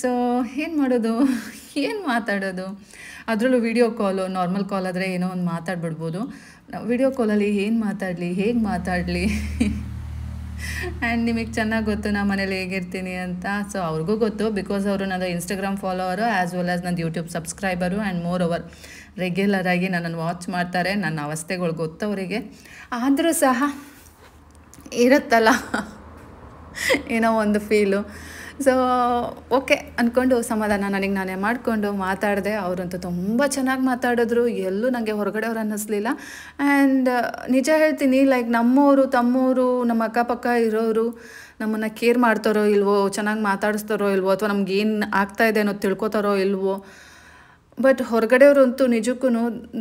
ಸೊ ಏನು ಮಾಡೋದು, ಏನು ಮಾತಾಡೋದು. ಅದರಲ್ಲೂ ವಿಡಿಯೋ ಕಾಲು. ನಾರ್ಮಲ್ ಕಾಲ್ ಆದರೆ ಏನೋ ಒಂದು ಮಾತಾಡ್ಬಿಡ್ಬೋದು. ವಿಡಿಯೋ ಕಾಲಲ್ಲಿ ಏನು ಮಾತಾಡಲಿ, ಹೇಗೆ ಮಾತಾಡಲಿ. ಆ್ಯಂಡ್ ನಿಮಗೆ ಚೆನ್ನಾಗಿ ಗೊತ್ತು ನಾ ಮನೇಲಿ ಹೇಗಿರ್ತೀನಿ ಅಂತ. ಸೊ ಅವ್ರಿಗೂ ಗೊತ್ತು, ಬಿಕಾಸ್ ಅವರು ನನ್ನ ಇನ್ಸ್ಟಾಗ್ರಾಮ್ ಫಾಲೋವರು ಆ್ಯಸ್ ವೆಲ್ ಆಸ್ ನನ್ನ ಯೂಟ್ಯೂಬ್ ಸಬ್ಸ್ಕ್ರೈಬರು. ಆ್ಯಂಡ್ ಮೋರ್ ಓವರ್ ರೆಗ್ಯುಲರಾಗಿ ನನ್ನನ್ನು ವಾಚ್ ಮಾಡ್ತಾರೆ. ನನ್ನ ಅವಸ್ಥೆಗಳು ಗೊತ್ತವರಿಗೆ. ಆದರೂ ಸಹ ಇರುತ್ತಲ್ಲ ಏನೋ ಒಂದು ಫೀಲು. ಸೊ ಓಕೆ ಅಂದ್ಕೊಂಡು ಸಮಾಧಾನ ನನಗೆ ನಾನೇ ಮಾಡಿಕೊಂಡು ಮಾತಾಡಿದೆ. ಅವರಂತೂ ತುಂಬ ಚೆನ್ನಾಗಿ ಮಾತಾಡಿದ್ರು. ಎಲ್ಲೂ ನನಗೆ ಹೊರಗಡೆ ಅವ್ರು ಅನ್ನಿಸ್ಲಿಲ್ಲ. ಆ್ಯಂಡ್ ನಿಜ ಹೇಳ್ತೀನಿ, ಲೈಕ್ ನಮ್ಮವರು, ತಮ್ಮವರು, ನಮ್ಮ ಅಕ್ಕಪಕ್ಕ ಇರೋರು ನಮ್ಮನ್ನು ಕೇರ್ ಮಾಡ್ತಾರೋ ಇಲ್ವೋ, ಚೆನ್ನಾಗಿ ಮಾತಾಡಿಸ್ತಾರೋ ಇಲ್ವೋ, ಅಥವಾ ನಮ್ಗೇನು ಆಗ್ತಾಯಿದೆ ಅನ್ನೋದು ತಿಳ್ಕೊತಾರೋ ಇಲ್ವೋ. ಬಟ್ ಹೊರಗಡೆಯವ್ರಂತೂ ನಿಜಕ್ಕೂ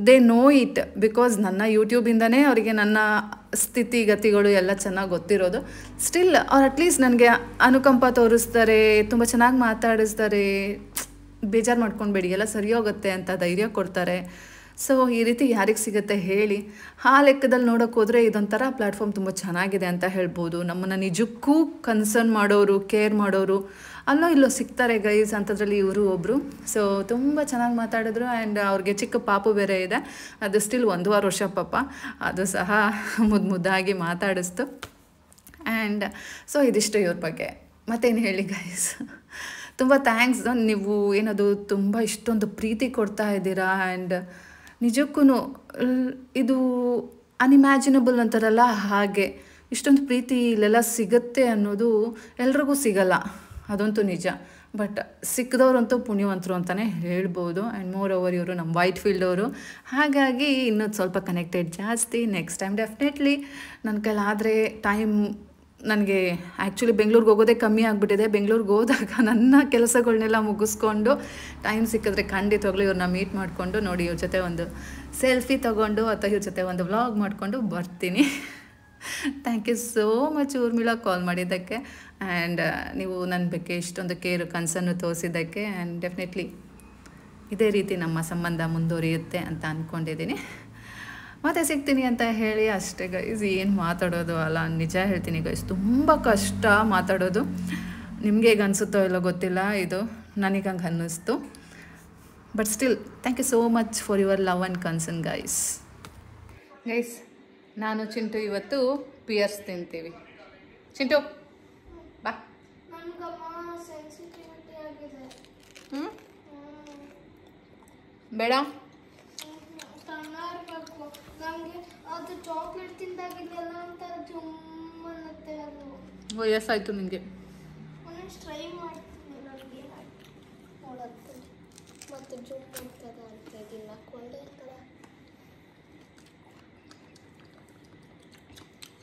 ದೇ ನೋ ಇಟ್, ಬಿಕಾಸ್ ನನ್ನ ಯೂಟ್ಯೂಬಿಂದನೇ ಅವರಿಗೆ ನನ್ನ ಸ್ಥಿತಿಗತಿಗಳು ಎಲ್ಲ ಚೆನ್ನಾಗಿ ಗೊತ್ತಿರೋದು. ಸ್ಟಿಲ್ ಅವ್ರು ಅಟ್ಲೀಸ್ಟ್ ನನಗೆ ಅನುಕಂಪ ತೋರಿಸ್ತಾರೆ, ತುಂಬ ಚೆನ್ನಾಗಿ ಮಾತಾಡಿಸ್ತಾರೆ. ಬೇಜಾರು ಮಾಡ್ಕೊಳ್ಬೇಡಿ, ಎಲ್ಲ ಸರಿ ಹೋಗುತ್ತೆ ಅಂತ ಧೈರ್ಯ ಕೊಡ್ತಾರೆ. ಸೊ ಈ ರೀತಿ ಯಾರಿಗೆ ಸಿಗುತ್ತೆ ಹೇಳಿ. ಆ ಲೆಕ್ಕದಲ್ಲಿ ನೋಡೋಕೆ ಹೋದರೆ ಇದೊಂಥರ ಪ್ಲ್ಯಾಟ್ಫಾರ್ಮ್ ತುಂಬ ಚೆನ್ನಾಗಿದೆ ಅಂತ ಹೇಳ್ಬೋದು. ನಮ್ಮನ್ನು ನಿಜಕ್ಕೂ ಕನ್ಸರ್ನ್ ಮಾಡೋರು, ಕೇರ್ ಮಾಡೋರು ಅಲ್ಲೋ ಇಲ್ಲೋ ಸಿಗ್ತಾರೆ ಗೈಸ್. ಅಂಥದ್ರಲ್ಲಿ ಇವರು ಒಬ್ಬರು. ಸೊ ತುಂಬ ಚೆನ್ನಾಗಿ ಮಾತಾಡಿದ್ರು. ಆ್ಯಂಡ್ ಅವ್ರಿಗೆ ಚಿಕ್ಕ ಪಾಪು ಬೇರೆ ಇದೆ. ಅದು ಸ್ಟಿಲ್ 1.5 ವರ್ಷ ಪಾಪ. ಅದು ಸಹ ಮುದ್ದಾಗಿ ಮಾತಾಡಿಸ್ತು. ಆ್ಯಂಡ್ ಸೊ ಇದಿಷ್ಟು ಇವ್ರ ಬಗ್ಗೆ. ಮತ್ತೇನು ಹೇಳಿ ಗೈಸ್, ತುಂಬ ಥ್ಯಾಂಕ್ಸ್. ನೀವು ಏನದು ತುಂಬ ಇಷ್ಟೊಂದು ಪ್ರೀತಿ ಕೊಡ್ತಾ ಇದ್ದೀರಾ. ಆ್ಯಂಡ್ ನಿಜಕ್ಕೂ ಇದು ಅನ್ಇಮ್ಯಾಜಿನಬಲ್ ಅಂತಾರಲ್ಲ, ಹಾಗೆ ಇಷ್ಟೊಂದು ಪ್ರೀತಿ ಇಲ್ಲೆಲ್ಲ ಸಿಗುತ್ತೆ ಅನ್ನೋದು ಎಲ್ರಿಗೂ ಸಿಗಲ್ಲ, ಅದಂತೂ ನಿಜ. ಬಟ್ ಸಿಕ್ಕಿದವ್ರಂತೂ ಪುಣ್ಯವಂತರು ಅಂತಲೇ ಹೇಳ್ಬೋದು. ಆ್ಯಂಡ್ ಮೋರ್ ಓವರ್ ಇವರು ನಮ್ಮ ವೈಟ್ ಫೀಲ್ಡ್ ಅವರು, ಹಾಗಾಗಿ ಇನ್ನೂ ಸ್ವಲ್ಪ ಕನೆಕ್ಟೆಡ್ ಜಾಸ್ತಿ. ನೆಕ್ಸ್ಟ್ ಟೈಮ್ ಡೆಫಿನೆಟ್ಲಿ ನನ್ನ ಕೈಲಾದರೆ ಟೈಮ್, ನನಗೆ ಆ್ಯಕ್ಚುಲಿ ಬೆಂಗಳೂರಿಗೆ ಹೋಗೋದೇ ಕಮ್ಮಿ ಆಗಿಬಿಟ್ಟಿದೆ. ಬೆಂಗಳೂರಿಗೆ ಹೋದಾಗ ನನ್ನ ಕೆಲಸಗಳನ್ನೆಲ್ಲ ಮುಗಿಸ್ಕೊಂಡು ಟೈಮ್ ಸಿಕ್ಕಿದ್ರೆ ಖಂಡಿತವಾಗ್ಲೂ ಇವ್ರನ್ನ ಮೀಟ್ ಮಾಡಿಕೊಂಡು ನೋಡಿ, ಇವ್ರ ಜೊತೆ ಒಂದು ಸೆಲ್ಫಿ ತೊಗೊಂಡು ಅಥವಾ ಇವ್ರ ಜೊತೆ ಒಂದು ವ್ಲಾಗ್ ಮಾಡಿಕೊಂಡು ಬರ್ತೀನಿ. Thank you so much Urmila call ಮಾಡಿದ್ದಕ್ಕೆ. ಆ್ಯಂಡ್ ನೀವು ನನ್ನ ಬಗ್ಗೆ ಇಷ್ಟೊಂದು ಕೇರು, ಕನ್ಸರ್ನು ತೋರಿಸಿದ್ದಕ್ಕೆ. ಆ್ಯಂಡ್ ಡೆಫಿನೆಟ್ಲಿ ಇದೇ ರೀತಿ ನಮ್ಮ ಸಂಬಂಧ ಮುಂದುವರಿಯುತ್ತೆ ಅಂತ ಅಂದ್ಕೊಂಡಿದ್ದೀನಿ. ಮತ್ತೆ ಸಿಗ್ತೀನಿ ಅಂತ ಹೇಳಿ ಅಷ್ಟೇ ಗೈಸ್. ಏನು ಮಾತಾಡೋದು ಅಲ್ಲ, ನಿಜ ಹೇಳ್ತೀನಿ ಗೈಸ್, ತುಂಬ ಕಷ್ಟ ಮಾತಾಡೋದು. ನಿಮಗೆ ಹೇಗೆ ಅನಿಸುತ್ತೋ ಇಲ್ಲೋ ಗೊತ್ತಿಲ್ಲ, ಇದು ನನಗೆ ಹಂಗೆ ಅನ್ನಿಸ್ತು. But still thank you so much for your love and concern guys. Guys, ನಾನು ಚಿಂಟು ಇವತ್ತು ಪಿಯರ್ಸ್ ತಿಂತೀವಿ. ಚಿಂಟು ಬಾ. ನನಗಮ್ಮ ಸೆನ್ಸಿಟಿವಿಟಿ ಆಗಿದೆ. ಬೇಡ ಸಣ್ಣ ಇರಬೇಕು. ನಮಗೆ ಅದು ಚಾಕ್ಲೇಟ್ ತಿಂದಾಗಿದೆಲ್ಲ ಒಂಥರ ಜುಮ್ ಅನ್ನತ್ತೆ. ಅದು ವಯಸ್ಸಾಯ್ತು ನಿಂಗೆ. ಒಂದೊಂದು ಟ್ರೈ ಮಾಡ್ತೀನಿ ನನಗೆ ನೋಡತ್ತೆ ಮತ್ತು ಜುಮ್ ಅಂತದ ಅಂತ ತಿನ್ನಕ್ಕೆ ಒಳ್ಳೆ ಥರ.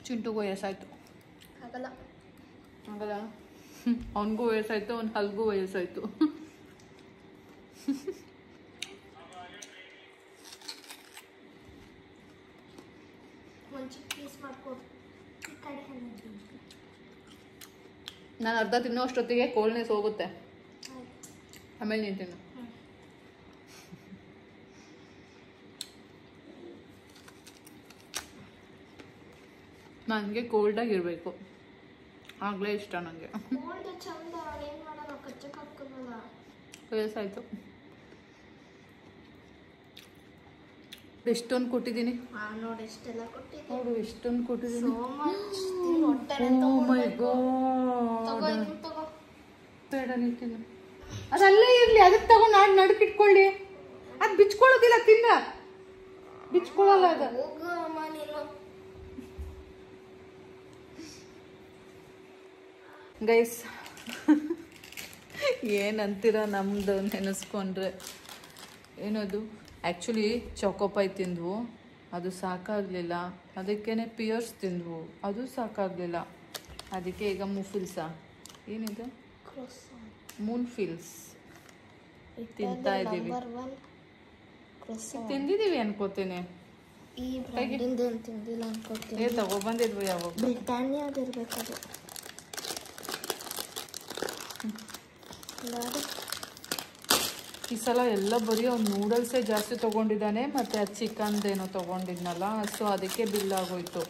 ಚಿಂಟುಗೂ ವಯಸ್ಸಾಯ್ತು. ಆಗಲ್ಲ ಆಗಲ್ಲ. ಅವನಿಗೂ ವಯಸ್ಸಾಯ್ತು, ಅವ್ನ ಹಲ್ಗೂ ವಯಸ್ಸಾಯ್ತು. ಒಂದು ಚಿಕ್ಕ ಪೀಸ್ ಮಾಡ್ಕೊಡು. ಈ ಕಡೆ ನಾನು ಅರ್ಧ ತಿನ್ನೋ ಅಷ್ಟೊತ್ತಿಗೆ ಕೋಲ್ಡ್ನೆಸ್ ಹೋಗುತ್ತೆ. ಆಮೇಲೆ ನೀನು ತಿನ್ನು. ನನಗೆ ಕೋಲ್ಡಾಗಿರಬೇಕು, ಆಗಲೇ ಇಷ್ಟ ನನಗೆ. ಕೋಲ್ಡ್ ಚಂದ, ಏನು ಮಾಡೋಣ, ಕಚ್ಚಕ್ಕೆ ಹಾಕೋದಲ್ಲ. ವಯಸ್ಸಾಯ್ತು. ಎಷ್ಟೊಂದು ಕೊಟ್ಟಿದ್ದೀನಿ ನೋಡಿ, ಎಷ್ಟೆಲ್ಲ ಕೊಟ್ಟಿದ್ದೀನಿ ನೋಡು, ಎಷ್ಟೊಂದು ಕೊಟ್ಟಿದ್ದೀನಿ. So much. ಹೊಟ್ಟೆ ತಗೋ. ಬೇಡ ನೀವು ತಿನ್ನು. ಅದಲ್ಲೇ ಇರಲಿ, ಅದಕ್ಕೆ ತಗೊಂಡು ನಾನು ನಡುಕಿಟ್ಕೊಳ್ಳಿ. ಅದು ಬಿಚ್ಕೊಳ್ಳೋದಿಲ್ಲ, ತಿನ್ನ. ಬಿಚ್ಕೊಳ್ಳಲ್ಲ ಅದು. ಹೋಗು ಅಮ್ಮ ನೀನು. ಗೈಸ್ ಏನಂತೀರ ನಮ್ಮದು ನೆನೆಸ್ಕೊಂಡ್ರೆ. ಏನದು ಆ್ಯಕ್ಚುಲಿ ಚಾಕೋಪೈ ತಿಂದ್ವು, ಅದು ಸಾಕಾಗಲಿಲ್ಲ. ಅದಕ್ಕೇ ಪಿಯರ್ಸ್ ತಿಂದ್ವು, ಅದು ಸಾಕಾಗಲಿಲ್ಲ. ಅದಕ್ಕೆ ಈಗ ಮುಫಿಲ್ಸಾ ಏನಿದೆ ಮೂನ್ ಫಿಲ್ಸ್ ತಿಂತಾ ಇದ್ದೀವಿ. ತಿಂದಿದ್ದೀವಿ ಅನ್ಕೋತೀನಿ. ಈ ಬ್ರ್ಯಾಂಡಿಂದ ಏನು ತಿಂದಿಲ್ಲ ಅನ್ಕೋತೀನಿ. ತಗೊಬಂದಿದ್ವು ಯಾವಾಗ. ಬ್ರಿಟಾನಿಯಾದಿರ್ಬೇಕದು. ಈ ಸಲ ಎಲ್ಲ ಬರೀ ಅವ್ನು ನೂಡಲ್ಸೇ ಜಾಸ್ತಿ ತೊಗೊಂಡಿದ್ದಾನೆ, ಮತ್ತು ಅದು ಚಿಕನ್ದೇನೋ ತೊಗೊಂಡಿದ್ನಲ್ಲ, ಸೊ ಅದಕ್ಕೆ ಬಿಲ್ ಆಗೋಯ್ತು.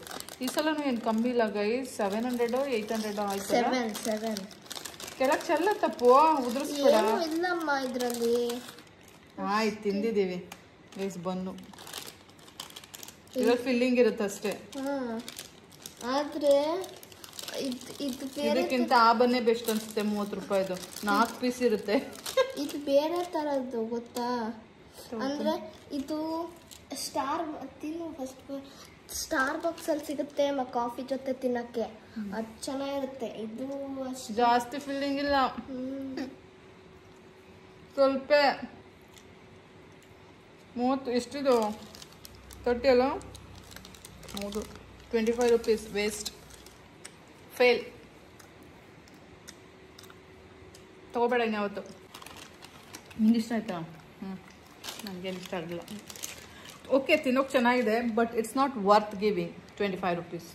ಈ ಸಲನೂ ಏನು ಕಮ್ಮಿ ಇಲ್ಲ ಗೈಸ್. 700 800 ಆಯ್ತು. 7 ಕೆಳಗೆ ಚೆಲ್ಲ ತಪ್ಪು ಉದುರಿಸ್ಬೇಡ. ಇಲ್ಲಮ್ಮ ಇದರಲ್ಲಿ. ಆಯ್ತು, ತಿಂದಿದ್ದೀವಿ ಗೈಸ್. ಬನ್ನು ಇದ್ರಲ್ಲಿ ಫಿಲ್ಲಿಂಗ್ ಇರುತ್ತೆ ಅಷ್ಟೇ. ಆದರೆ ಇದಕ್ಕಿಂತ ಆ ಬನ್ನೇ ಬೆಸ್ಟ್ ಅನ್ಸುತ್ತೆ. 30 ರೂಪಾಯಿದು 4 ಪೀಸ್ ಇರುತ್ತೆ. ಇದು ಬೇರೆ ಥರದ್ದು ಗೊತ್ತಾ, ಅಂದರೆ ಇದು ಸ್ಟಾರ್ ಬಾಕ್ಸಲ್ಲಿ ಸಿಗುತ್ತೆ ಕಾಫಿ ಜೊತೆ ತಿನ್ನಕ್ಕೆ. ಅದು ಚೆನ್ನಾಗಿರುತ್ತೆ. ಇದು ಜಾಸ್ತಿ ಫಿಲ್ಲಿಂಗ್ ಇಲ್ಲ, ಸ್ವಲ್ಪ. 30 ಎಷ್ಟಿದು 30 ಅಲ್ಲ? ಹೌದು, 25 ರೂಪೀಸ್ ವೇಸ್ಟ್. ಫೇಲ್. ತಗೋಬೇಡ ಇನ್ಯಾವತ್ತು. ನಿಂಗೆ ಇಷ್ಟ ಆಯ್ತಾ? ನನಗೇನು ಇಷ್ಟ ಆಗಲಿಲ್ಲ. ಓಕೆ, ತಿನ್ನೋಕೆ ಚೆನ್ನಾಗಿದೆ, but it's not worth giving 25 rupees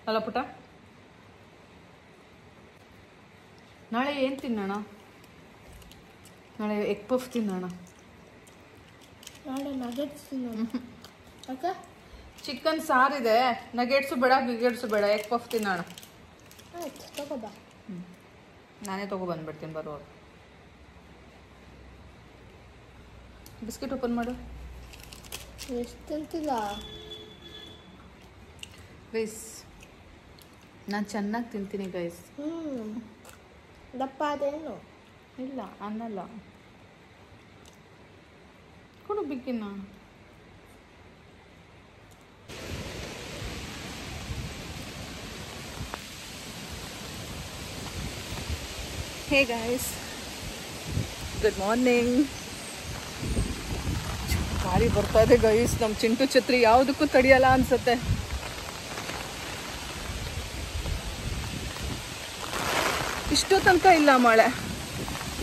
ಅಲ್ಲ ಪುಟ. ನಾಳೆ ಏನು ತಿನ್ನೋಣ? ನಾಳೆ ಎಗ್ ಪಫ್ ತಿನ್ನೋಣ. ನಾಳೆ ನಗೆಟ್ಸ್ ತಿನ್ನೋಣ. ಓಕೆ, ಚಿಕನ್ ಸಾರಿದೆ, ನಗೆಟ್ಸು ಬೇಡ, ಗಿಗೆಟ್ಸು ಬೇಡ, ಎಗ್ ಪಫ್ ತಿನ್ನೋಣ. ಆಯ್ತು, ತಗೋಬಾ. ನಾನೇ ತೊಗೊಬಂದ್ಬಿಡ್ತೀನಿ ಬರುವಾಗ. ಬಿಸ್ಕೆಟ್ ಓಪನ್ ಮಾಡು. ಎಷ್ಟು ತಿಂತಿಲ್ಲ ಗೈಸ್, ನಾನು ಚೆನ್ನಾಗಿ ತಿಂತೀನಿ ಗೈಸ್. ದಪ್ಪ ಅದೇನು ಇಲ್ಲ ಅನ್ನಲ್ಲ. ಕೊಡು ಬಿಕ್ಕಿನ. Hey guys, good morning. ಗಾಳಿ ಬರ್ತಾ ಇದೆ ಗೈಸ್. ನಮ್ಮ ಚಿಂಟು ಛತ್ರಿ ಯಾವುದಕ್ಕೂ ತಡಿಯಲ್ಲ ಅನ್ಸುತ್ತೆ. ಇಷ್ಟೋ ತನಕ ಇಲ್ಲ ಮಳೆ,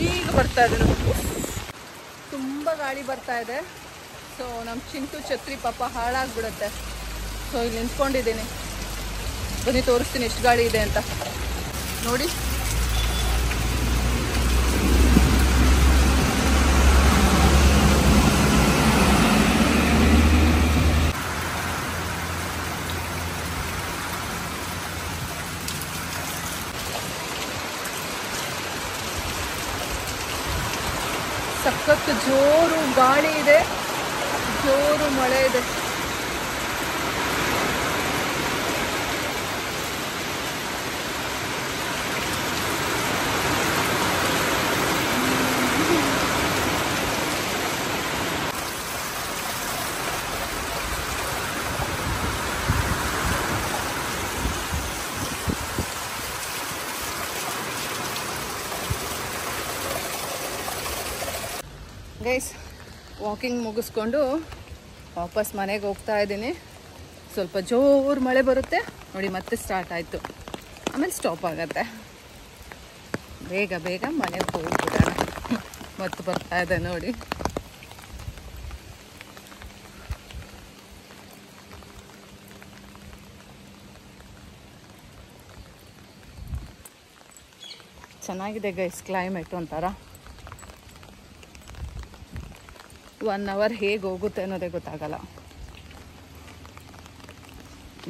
ಈಗ ಬರ್ತಾ ಇದೆ. ತುಂಬ ಗಾಳಿ ಬರ್ತಾ ಇದೆ. ಸೊ ನಮ್ಮ ಚಿಂಟು ಛತ್ರಿ ಪಾಪ ಹಾಳಾಗ್ಬಿಡುತ್ತೆ. ಸೊ ಇಲ್ಲಿ ನಿಂತ್ಕೊಂಡಿದ್ದೀನಿ. ಬನ್ನಿ ತೋರಿಸ್ತೀನಿ ಎಷ್ಟು ಗಾಳಿ ಇದೆ ಅಂತ. ನೋಡಿ, ಸಖತ್ ಜೋರು ಗಾಳಿ ಇದೆ, ಜೋರು ಮಳೆ ಇದೆ. ಗೈಸ್ ವಾಕಿಂಗ್ ಮುಗಿಸ್ಕೊಂಡು ವಾಪಸ್ ಮನೆಗೆ ಹೋಗ್ತಾ ಇದ್ದೀನಿ. ಸ್ವಲ್ಪ ಜೋರು ಮಳೆ ಬರುತ್ತೆ ನೋಡಿ, ಮತ್ತೆ ಸ್ಟಾರ್ಟ್ ಆಯಿತು, ಆಮೇಲೆ ಸ್ಟಾಪ್ ಆಗುತ್ತೆ. ಬೇಗ ಬೇಗ ಮನೆಗೆ ಹೋಗ್ಬಿಡೋಣ. ಮತ್ತು ಬರ್ತಾ ಇದೆ ನೋಡಿ. ಚೆನ್ನಾಗಿದೆ ಗೈಸ್ ಕ್ಲೈಮೇಟ್. ಒಂಥರ 1 ಅವರ್ ಹೇಗೆ ಹೋಗುತ್ತೆ ಅನ್ನೋದೇ ಗೊತ್ತಾಗಲ್ಲ.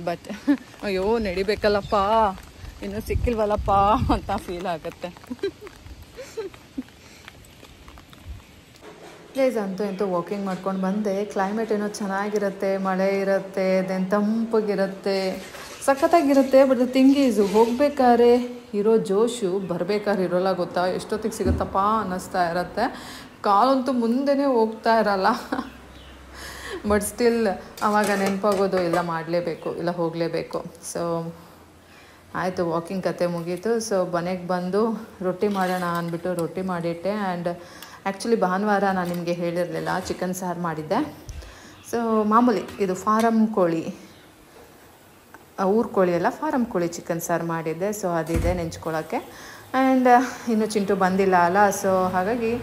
ಬಟ್ ಅಯ್ಯೋ ನಡಿಬೇಕಲ್ಲಪ್ಪ, ಇನ್ನೂ ಸಿಕ್ಕಿಲ್ವಲ್ಲಪ್ಪ ಅಂತ ಫೀಲ್ ಆಗುತ್ತೆ. ಗೈಸ್ ಅಂತೂ ಇಂತೂ ವಾಕಿಂಗ್ ಮಾಡ್ಕೊಂಡು ಬಂದೆ. ಕ್ಲೈಮೇಟ್ ಏನೋ ಚೆನ್ನಾಗಿರುತ್ತೆ, ಮಳೆ ಇರುತ್ತೆ, ದೆನ್ ತಂಪಗಿರುತ್ತೆ, ಸಖತ್ತಾಗಿರುತ್ತೆ. ಬಟ್ ದ ಥಿಂಗ್ ಈಸು ಹೋಗ್ಬೇಕಾದ್ರೆ ಇರೋ ಜೋಶು ಬರ್ಬೇಕಾದ್ರೆ ಇರೋಲ್ಲ ಗೊತ್ತಾ. ಎಷ್ಟೊತ್ತಿಗೆ ಸಿಗುತ್ತಪ್ಪ ಅನ್ನಿಸ್ತಾ ಇರುತ್ತೆ. ಕಾಲಂತೂ ಮುಂದೆನೇ ಹೋಗ್ತಾ ಇರಲ್ಲ. ಬಟ್ ಸ್ಟಿಲ್ ಆವಾಗ ನೆನಪಾಗೋದು ಇಲ್ಲ, ಮಾಡಲೇಬೇಕು, ಇಲ್ಲ ಹೋಗಲೇಬೇಕು. ಸೊ ಆಯಿತು, ವಾಕಿಂಗ್ ಕತೆ ಮುಗೀತು. ಸೊ ಮನೆಗೆ ಬಂದು ರೊಟ್ಟಿ ಮಾಡೋಣ ಅಂದ್ಬಿಟ್ಟು ರೊಟ್ಟಿ ಮಾಡಿಟ್ಟೆ. ಆ್ಯಂಡ್ ಆ್ಯಕ್ಚುಲಿ ಭಾನುವಾರ ನಾನು ನಿಮಗೆ ಹೇಳಿರಲಿಲ್ಲ, ಚಿಕನ್ ಸಾರು ಮಾಡಿದ್ದೆ. ಸೊ ಮಾಮೂಲಿ ಇದು ಫಾರಮ್ ಕೋಳಿ, ಊರು ಕೋಳಿ ಅಲ್ಲ, ಫಾರಮ್ ಕೋಳಿ ಚಿಕನ್ ಸಾರು ಮಾಡಿದ್ದೆ. ಸೊ ಅದಿದೆ ನೆಂಚ್ಕೊಳ್ಳೋಕ್ಕೆ. ಆ್ಯಂಡ್ ಇನ್ನೂ ಚಿಂಟು ಬಂದಿಲ್ಲ ಅಲ್ಲ, ಸೊ ಹಾಗಾಗಿ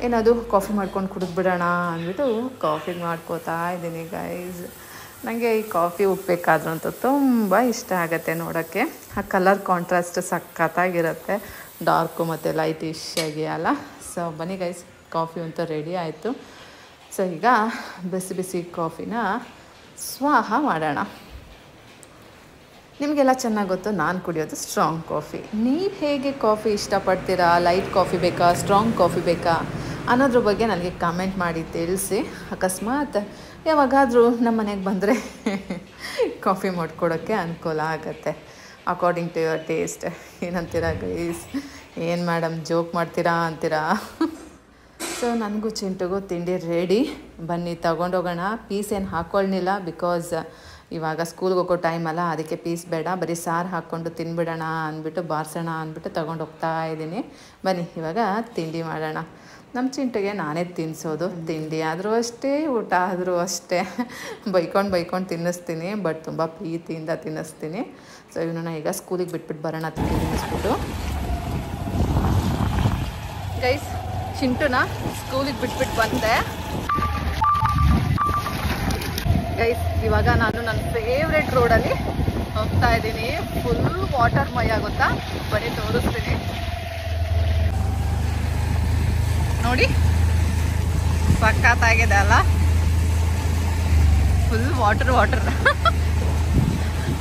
ಏನದು ಕಾಫಿ ಮಾಡ್ಕೊಂಡು ಕುಡಿದ್ಬಿಡೋಣ ಅಂದ್ಬಿಟ್ಟು ಕಾಫಿ ಮಾಡ್ಕೋತಾ ಇದ್ದೀನಿ ಗೈಸ್. ನನಗೆ ಈ ಕಾಫಿ ಉಪ್ಪಬೇಕಾದ್ರೂ ಅಂತೂ ತುಂಬ ಇಷ್ಟ ಆಗುತ್ತೆ ನೋಡೋಕ್ಕೆ. ಆ ಕಲರ್ ಕಾಂಟ್ರಾಸ್ಟ್ ಸಖತ್ತಾಗಿರುತ್ತೆ, ಡಾರ್ಕು ಮತ್ತು ಲೈಟಿಶ್ ಆಗಿ ಅಲ್ಲ. ಸೊ ಬನ್ನಿ ಗೈಸ್, ಕಾಫಿ ಅಂತೂ ರೆಡಿ ಆಯಿತು. ಸೊ ಈಗ ಬಿಸಿ ಬಿಸಿ ಕಾಫಿನ ಸ್ವಾಹ ಮಾಡೋಣ. ನಿಮಗೆಲ್ಲ ಚೆನ್ನಾಗಿ ಗೊತ್ತು, ನಾನು ಕುಡಿಯೋದು ಸ್ಟ್ರಾಂಗ್ ಕಾಫಿ. ನೀವು ಹೇಗೆ ಕಾಫಿ ಇಷ್ಟಪಡ್ತೀರಾ? ಲೈಟ್ ಕಾಫಿ ಬೇಕಾ, ಸ್ಟ್ರಾಂಗ್ ಕಾಫಿ ಬೇಕಾ ಅನ್ನೋದ್ರ ಬಗ್ಗೆ ನನಗೆ ಕಮೆಂಟ್ ಮಾಡಿ ತಿಳಿಸಿ. ಅಕಸ್ಮಾತ್ ಯಾವಾಗಾದರೂ ನಮ್ಮ ಮನೆಗೆ ಬಂದರೆ ಕಾಫಿ ಮಾಡ್ಕೊಡೋಕ್ಕೆ ಅನುಕೂಲ ಆಗುತ್ತೆ. According to your taste. ಏನಂತೀರಾ ಗೈಸ್? ಏನು ಮೇಡಮ್ ಜೋಕ್ ಮಾಡ್ತೀರಾ ಅಂತೀರಾ? ಸೊ ನನಗೂ ಚಿಂಟುಗೂ ತಿಂಡಿ ರೆಡಿ, ಬನ್ನಿ ತಗೊಂಡೋಗೋಣ. ಪೀಸ್ ಏನು ಹಾಕ್ಕೊಳ್ಳಿಲ್ಲ, ಬಿಕಾಸ್ ಇವಾಗ ಸ್ಕೂಲ್ಗೆ ಹೋಗೋ ಟೈಮ್ ಅಲ್ಲ, ಅದಕ್ಕೆ ಪೀಸ್ ಬೇಡ, ಬರೀ ಸಾರು ಹಾಕ್ಕೊಂಡು ತಿನ್ಬಿಡೋಣ ಅಂದ್ಬಿಟ್ಟು ಬಾರಿಸೋಣ ಅಂದ್ಬಿಟ್ಟು ತೊಗೊಂಡು ಹೋಗ್ತಾ ಇದ್ದೀನಿ. ಬನ್ನಿ ಇವಾಗ ತಿಂಡಿ ಮಾಡೋಣ. ನಮ್ಮ ಚಿಂಟುಗೆ ನಾನೇ ತಿನ್ನಿಸೋದು, ತಿಂಡಿ ಆದರೂ ಅಷ್ಟೇ, ಊಟ ಆದರೂ ಅಷ್ಟೇ. ಬೈಕೊಂಡು ತಿನ್ನಿಸ್ತೀನಿ, ಬಟ್ ತುಂಬ ಪ್ರೀತಿಯಿಂದ ತಿನ್ನಿಸ್ತೀನಿ. ಸೊ ಇವನನ್ನ ಈಗ ಸ್ಕೂಲಿಗೆ ಬಿಟ್ಬಿಟ್ಟು ಬರೋಣ ತಿಂಡಿ ತಿನ್ನಿಸ್ಬಿಟ್ಟು. ಗೈಸ್ ಚಿಂಟುನ ಸ್ಕೂಲಿಗೆ ಬಿಟ್ಬಿಟ್ಟು ಬಂದೆ ಗೈಸ್. ಇವಾಗ ನಾನು ನನ್ನ ಫೇವ್ರೆಟ್ ರೋಡಲ್ಲಿ ಹೋಗ್ತಾ ಇದ್ದೀನಿ. ಫುಲ್ ವಾಟರ್ ಮಯ ಗೊತ್ತಾ, ಬನ್ನಿ ತೋರಿಸ್ತೀನಿ ನೋಡಿ. ಸಖತ್ತಾಗಿದೆ ಅಲ್ಲ, ಫುಲ್ ವಾಟರ್.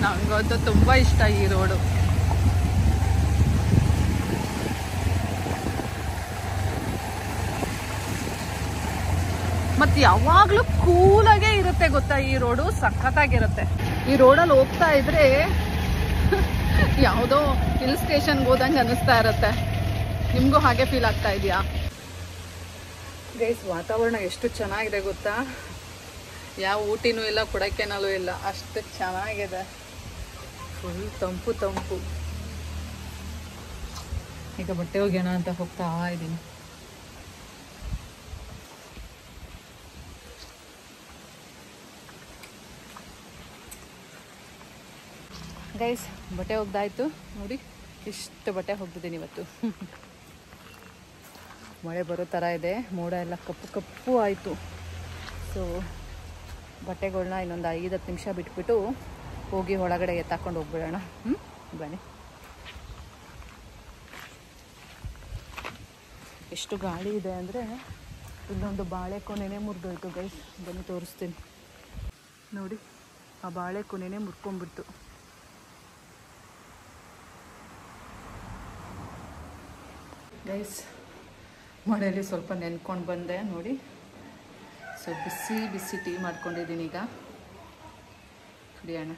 ನನಗಂತೂ ತುಂಬ ಇಷ್ಟ ಈ ರೋಡು. ಮತ್ತು ಯಾವಾಗಲೂ ಕೂಲಾಗೇ ಇರುತ್ತೆ ಗೊತ್ತಾ ಈ ರೋಡು, ಸಖತ್ತಾಗಿರುತ್ತೆ. ಈ ರೋಡಲ್ಲಿ ಹೋಗ್ತಾ ಇದ್ರೆ ಯಾವುದೋ ಹಿಲ್ ಸ್ಟೇಷನ್ಗೆ ಹೋದಂಗೆ ಅನ್ನಿಸ್ತಾ ಇರುತ್ತೆ. ನಿಮಗೂ ಹಾಗೆ ಫೀಲ್ ಆಗ್ತಾ ಇದೆಯಾ ಗೈಸ್? ವಾತಾವರಣ ಎಷ್ಟು ಚೆನ್ನಾಗಿದೆ ಗೊತ್ತಾ. ಯಾವ ಊಟಿನೂ ಇಲ್ಲ, ಕೊಡೈಕೆನಾಲೂ ಇಲ್ಲ, ಅಷ್ಟು ಚೆನ್ನಾಗಿದೆ. ಫುಲ್ ತಂಪು. ಈಗ ಬಟ್ಟೆ ಒಗೆಯೋಣ ಅಂತ ಹೋಗ್ತಾ ಇದ್ದೀನಿ. ಗೈಸ್ ಬಟ್ಟೆ ಒಗ್ದಾಯ್ತು ನೋಡಿ, ಇಷ್ಟು ಬಟ್ಟೆ ಒಗ್ದಿದ್ದೀನಿ ಇವತ್ತು. ಮಳೆ ಬರೋ ಥರ ಇದೆ, ಮೋಡ ಎಲ್ಲ ಕಪ್ಪು ಆಯಿತು. ಸೊ ಬಟ್ಟೆಗಳನ್ನ ಇನ್ನೊಂದು 5-10 ನಿಮಿಷ ಬಿಟ್ಬಿಟ್ಟು ಹೋಗಿ ಒಳಗಡೆ ಎತ್ತಾಕೊಂಡು ಹೋಗ್ಬಿಡೋಣ. ಬನ್ನಿ. ಎಷ್ಟು ಗಾಳಿ ಇದೆ ಅಂದರೆ ಇಲ್ಲೊಂದು ಬಾಳೆ ಕೊನೆನೇ ಮುರಿದೋಯ್ತು ಗೈಸ್. ಬನ್ನಿ ತೋರಿಸ್ತೀನಿ ನೋಡಿ, ಆ ಬಾಳೆ ಕೊನೆನೇ ಮುರ್ಕೊಂಡ್ಬಿಡ್ತು. ಗೈಸ್ ಮಳೆಯಲ್ಲಿ ಸ್ವಲ್ಪ ನೆನ್ಕೊಂಡು ಬಂದೆ ನೋಡಿ. ಸೊ ಬಿಸಿ ಟೀ ಮಾಡ್ಕೊಂಡಿದ್ದೀನಿ, ಈಗ ಕುಡಿಯೋಣ.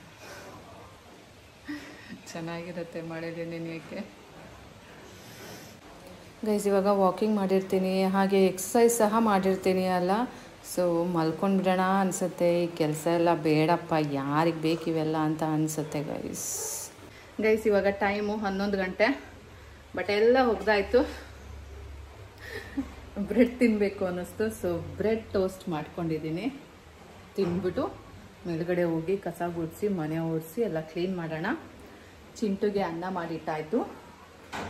ಚೆನ್ನಾಗಿರುತ್ತೆ ಮಳೆಯಲ್ಲಿ ನೆನೆಯೋಕ್ಕೆ. ಗೈಸ್ ಇವಾಗ ವಾಕಿಂಗ್ ಮಾಡಿರ್ತೀನಿ, ಹಾಗೆ ಎಕ್ಸಸೈಸ್ ಸಹ ಮಾಡಿರ್ತೀನಿ ಅಲ್ಲ. ಸೊ ಮಲ್ಕೊಂಡ್ಬಿಡೋಣ ಅನಿಸುತ್ತೆ. ಈ ಕೆಲಸ ಎಲ್ಲ ಬೇಡಪ್ಪ, ಯಾರಿಗೆ ಬೇಕಿವೆಲ್ಲ ಅಂತ ಅನಿಸುತ್ತೆ ಗೈಸ್. ಇವಾಗ ಟೈಮು 11 ಗಂಟೆ. ಬಟ್ಟೆ ಎಲ್ಲ ಒಗ್ದಾಯ್ತು. ಬ್ರೆಡ್ ತಿನ್ನಬೇಕು ಅನ್ನಿಸ್ತು. ಸೊ ಬ್ರೆಡ್ ಟೋಸ್ಟ್ ಮಾಡ್ಕೊಂಡಿದ್ದೀನಿ. ತಿಂದ್ಬಿಟ್ಟು ಮೇಲ್ಗಡೆ ಹೋಗಿ ಕಸ ಗುಡಿಸಿ ಮನೆ ಒರೆಸಿ ಎಲ್ಲ ಕ್ಲೀನ್ ಮಾಡೋಣ. ಚಿಂಟುಗೆ ಅನ್ನ ಮಾಡಿಟ್ಟಾಯಿತು.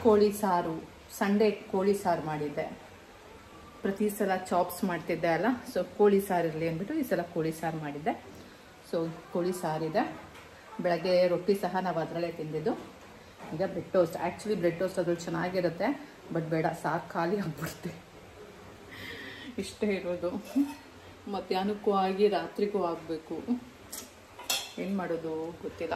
ಕೋಳಿ ಸಾರು, ಸಂಡೇ ಕೋಳಿ ಸಾರು ಮಾಡಿದ್ದೆ. ಪ್ರತಿ ಸಲ ಚಾಪ್ಸ್ ಮಾಡ್ತಿದ್ದೆ ಅಲ್ಲ, ಸೊ ಕೋಳಿ ಸಾರು ಇರಲಿ ಅಂದ್ಬಿಟ್ಟು ಈ ಸಲ ಕೋಳಿ ಸಾರು ಮಾಡಿದ್ದೆ. ಸೊ ಕೋಳಿ ಸಾರಿದೆ. ಬೆಳಗ್ಗೆ ರೊಟ್ಟಿ ಸಹ ನಾವು ಅದರಲ್ಲೇ ತಿಂದಿದ್ದು. ಈಗ bread toast. Actually bread toast ಅದ್ರಲ್ಲಿ ಚೆನ್ನಾಗಿರುತ್ತೆ, ಬಟ್ ಬೇಡ, ಸಾರು ಖಾಲಿ ಆಗ್ಬಿಡುತ್ತೆ. ಇಷ್ಟೇ ಇರೋದು. ಮಧ್ಯಾಹ್ನಕ್ಕೂ ಆಗಿ ರಾತ್ರಿಗೂ ಆಗಬೇಕು. ಏನು ಮಾಡೋದು ಗೊತ್ತಿಲ್ಲ.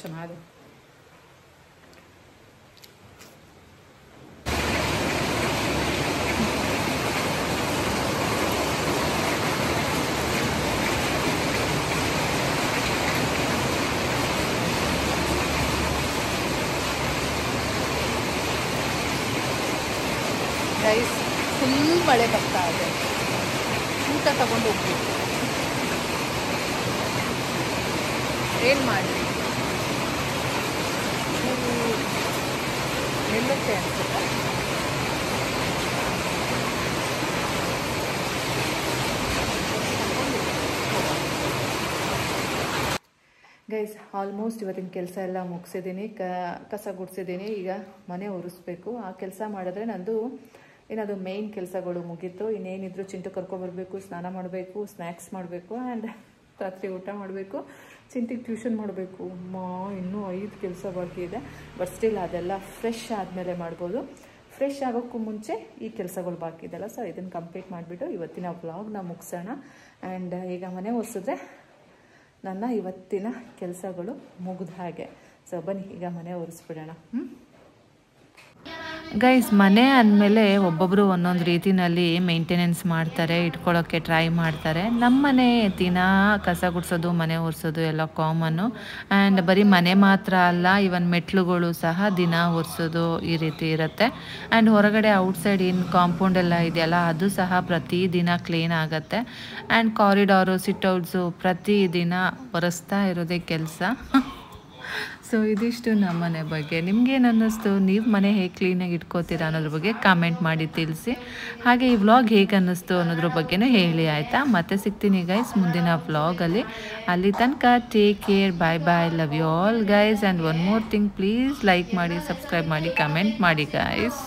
ಚೆನ್ನಾಗಿದೆ. ಗೈಸ್, ಫುಲ್ ಮಳೆ ಬರ್ತಾ ಇದೆ. ಊಟ ತಗೊಂಡು ಹೋಗ್ಬೇಕು. ಏನು ಮಾಡಲಿ, ನಿಲ್ಲುತ್ತೆ ಅನ್ಸುತ್ತೆ. ಗೈಸ್, ಆಲ್ಮೋಸ್ಟ್ ಇವತ್ತಿನ ಕೆಲಸ ಎಲ್ಲ ಮುಗಿಸಿದ್ದೀನಿ. ಕಸ ಗುಡಿಸಿದ್ದೀನಿ. ಈಗ ಮನೆ ಒರೆಸ್ಬೇಕು. ಆ ಕೆಲಸ ಮಾಡಿದ್ರೆ ನಂದು ಏನದು ಮೇಯ್ನ್ ಕೆಲಸಗಳು ಮುಗೀತು. ಇನ್ನೇನಿದ್ರು ಚಿಂಟು ಕರ್ಕೊಬರ್ಬೇಕು, ಸ್ನಾನ ಮಾಡಬೇಕು, ಸ್ನ್ಯಾಕ್ಸ್ ಮಾಡಬೇಕು, ಆ್ಯಂಡ್ ರಾತ್ರಿ ಊಟ ಮಾಡಬೇಕು, ಚಿಂಟಿಗೆ ಟ್ಯೂಷನ್ ಮಾಡಬೇಕು. ಇನ್ನೂ 5 ಕೆಲಸ ಬಾಕಿ ಇದೆ. ಬಟ್ ಸ್ಟಿಲ್ ಅದೆಲ್ಲ ಫ್ರೆಶ್ ಆದಮೇಲೆ ಮಾಡ್ಬೋದು. ಫ್ರೆಶ್ ಆಗೋಕ್ಕೂ ಮುಂಚೆ ಈ ಕೆಲಸಗಳು ಬಾಕಿ ಇದೆಲ್ಲ. ಸೊ ಇದನ್ನು ಕಂಪ್ಲೀಟ್ ಮಾಡಿಬಿಟ್ಟು ಇವತ್ತಿನ ವ್ಲಾಗ್ನ ಮುಗಿಸೋಣ. ಆ್ಯಂಡ್ ಈಗ ಮನೆ ಒರೆಸಿದ್ರೆ ನನ್ನ ಇವತ್ತಿನ ಕೆಲಸಗಳು ಮುಗಿದ ಹಾಗೆ. ಸೊ ಬನ್ನಿ ಈಗ ಮನೆ ಒರೆಸ್ಬಿಡೋಣ. ಗೈಸ್, ಮನೆ ಅಂದಮೇಲೆ ಒಬ್ಬೊಬ್ಬರು ಒಂದೊಂದು ರೀತಿಯಲ್ಲಿ ಮೇಂಟೆನೆನ್ಸ್ ಮಾಡ್ತಾರೆ, ಇಟ್ಕೊಳ್ಳೋಕ್ಕೆ ಟ್ರೈ ಮಾಡ್ತಾರೆ. ನಮ್ಮ ಮನೆ ದಿನ ಕಸ ಗುಡಿಸೋದು, ಮನೆ ಒರೆಸೋದು ಎಲ್ಲ ಕಾಮನ್ನು. ಆ್ಯಂಡ್ ಬರೀ ಮನೆ ಮಾತ್ರ ಅಲ್ಲ, ಇವನ್ ಮೆಟ್ಲುಗಳು ಸಹ ದಿನ ಒರೆಸೋದು ಈ ರೀತಿ ಇರುತ್ತೆ. ಆ್ಯಂಡ್ ಹೊರಗಡೆ ಔಟ್ಸೈಡ್ ಏನು ಕಾಂಪೌಂಡ್ ಎಲ್ಲ ಇದೆಯಲ್ಲ, ಅದು ಸಹ ಪ್ರತಿದಿನ ಕ್ಲೀನ್ ಆಗುತ್ತೆ. ಆ್ಯಂಡ್ ಕಾರಿಡಾರು, ಸಿಟ್ಔಟ್ಸು ಪ್ರತಿದಿನ ಒರೆಸ್ತಾ ಇರೋದೇ ಕೆಲಸ. ಸೊ ಇದಿಷ್ಟು ನಮ್ಮ ಮನೆ ಬಗ್ಗೆ. ನಿಮ್ಗೇನು ಅನ್ನಿಸ್ತು? ನೀವು ಮನೆ ಹೇಗೆ ಕ್ಲೀನಾಗಿ ಇಟ್ಕೋತೀರಾ ಅನ್ನೋದ್ರ ಬಗ್ಗೆ ಕಾಮೆಂಟ್ ಮಾಡಿ ತಿಳಿಸಿ. ಹಾಗೆ ಈ ವ್ಲಾಗ್ ಹೇಗೆ ಅನ್ನಿಸ್ತು ಅನ್ನೋದ್ರ ಬಗ್ಗೆನೂ ಹೇಳಿ, ಆಯಿತಾ? ಮತ್ತೆ ಸಿಗ್ತೀನಿ ಗೈಸ್ ಮುಂದಿನ ವ್ಲಾಗಲ್ಲಿ. ಅಲ್ಲಿ ತನಕ take care, bye bye, love you all guys. And one more thing, please like ಮಾಡಿ, ಸಬ್ಸ್ಕ್ರೈಬ್ ಮಾಡಿ, ಕಮೆಂಟ್ ಮಾಡಿ ಗೈಸ್.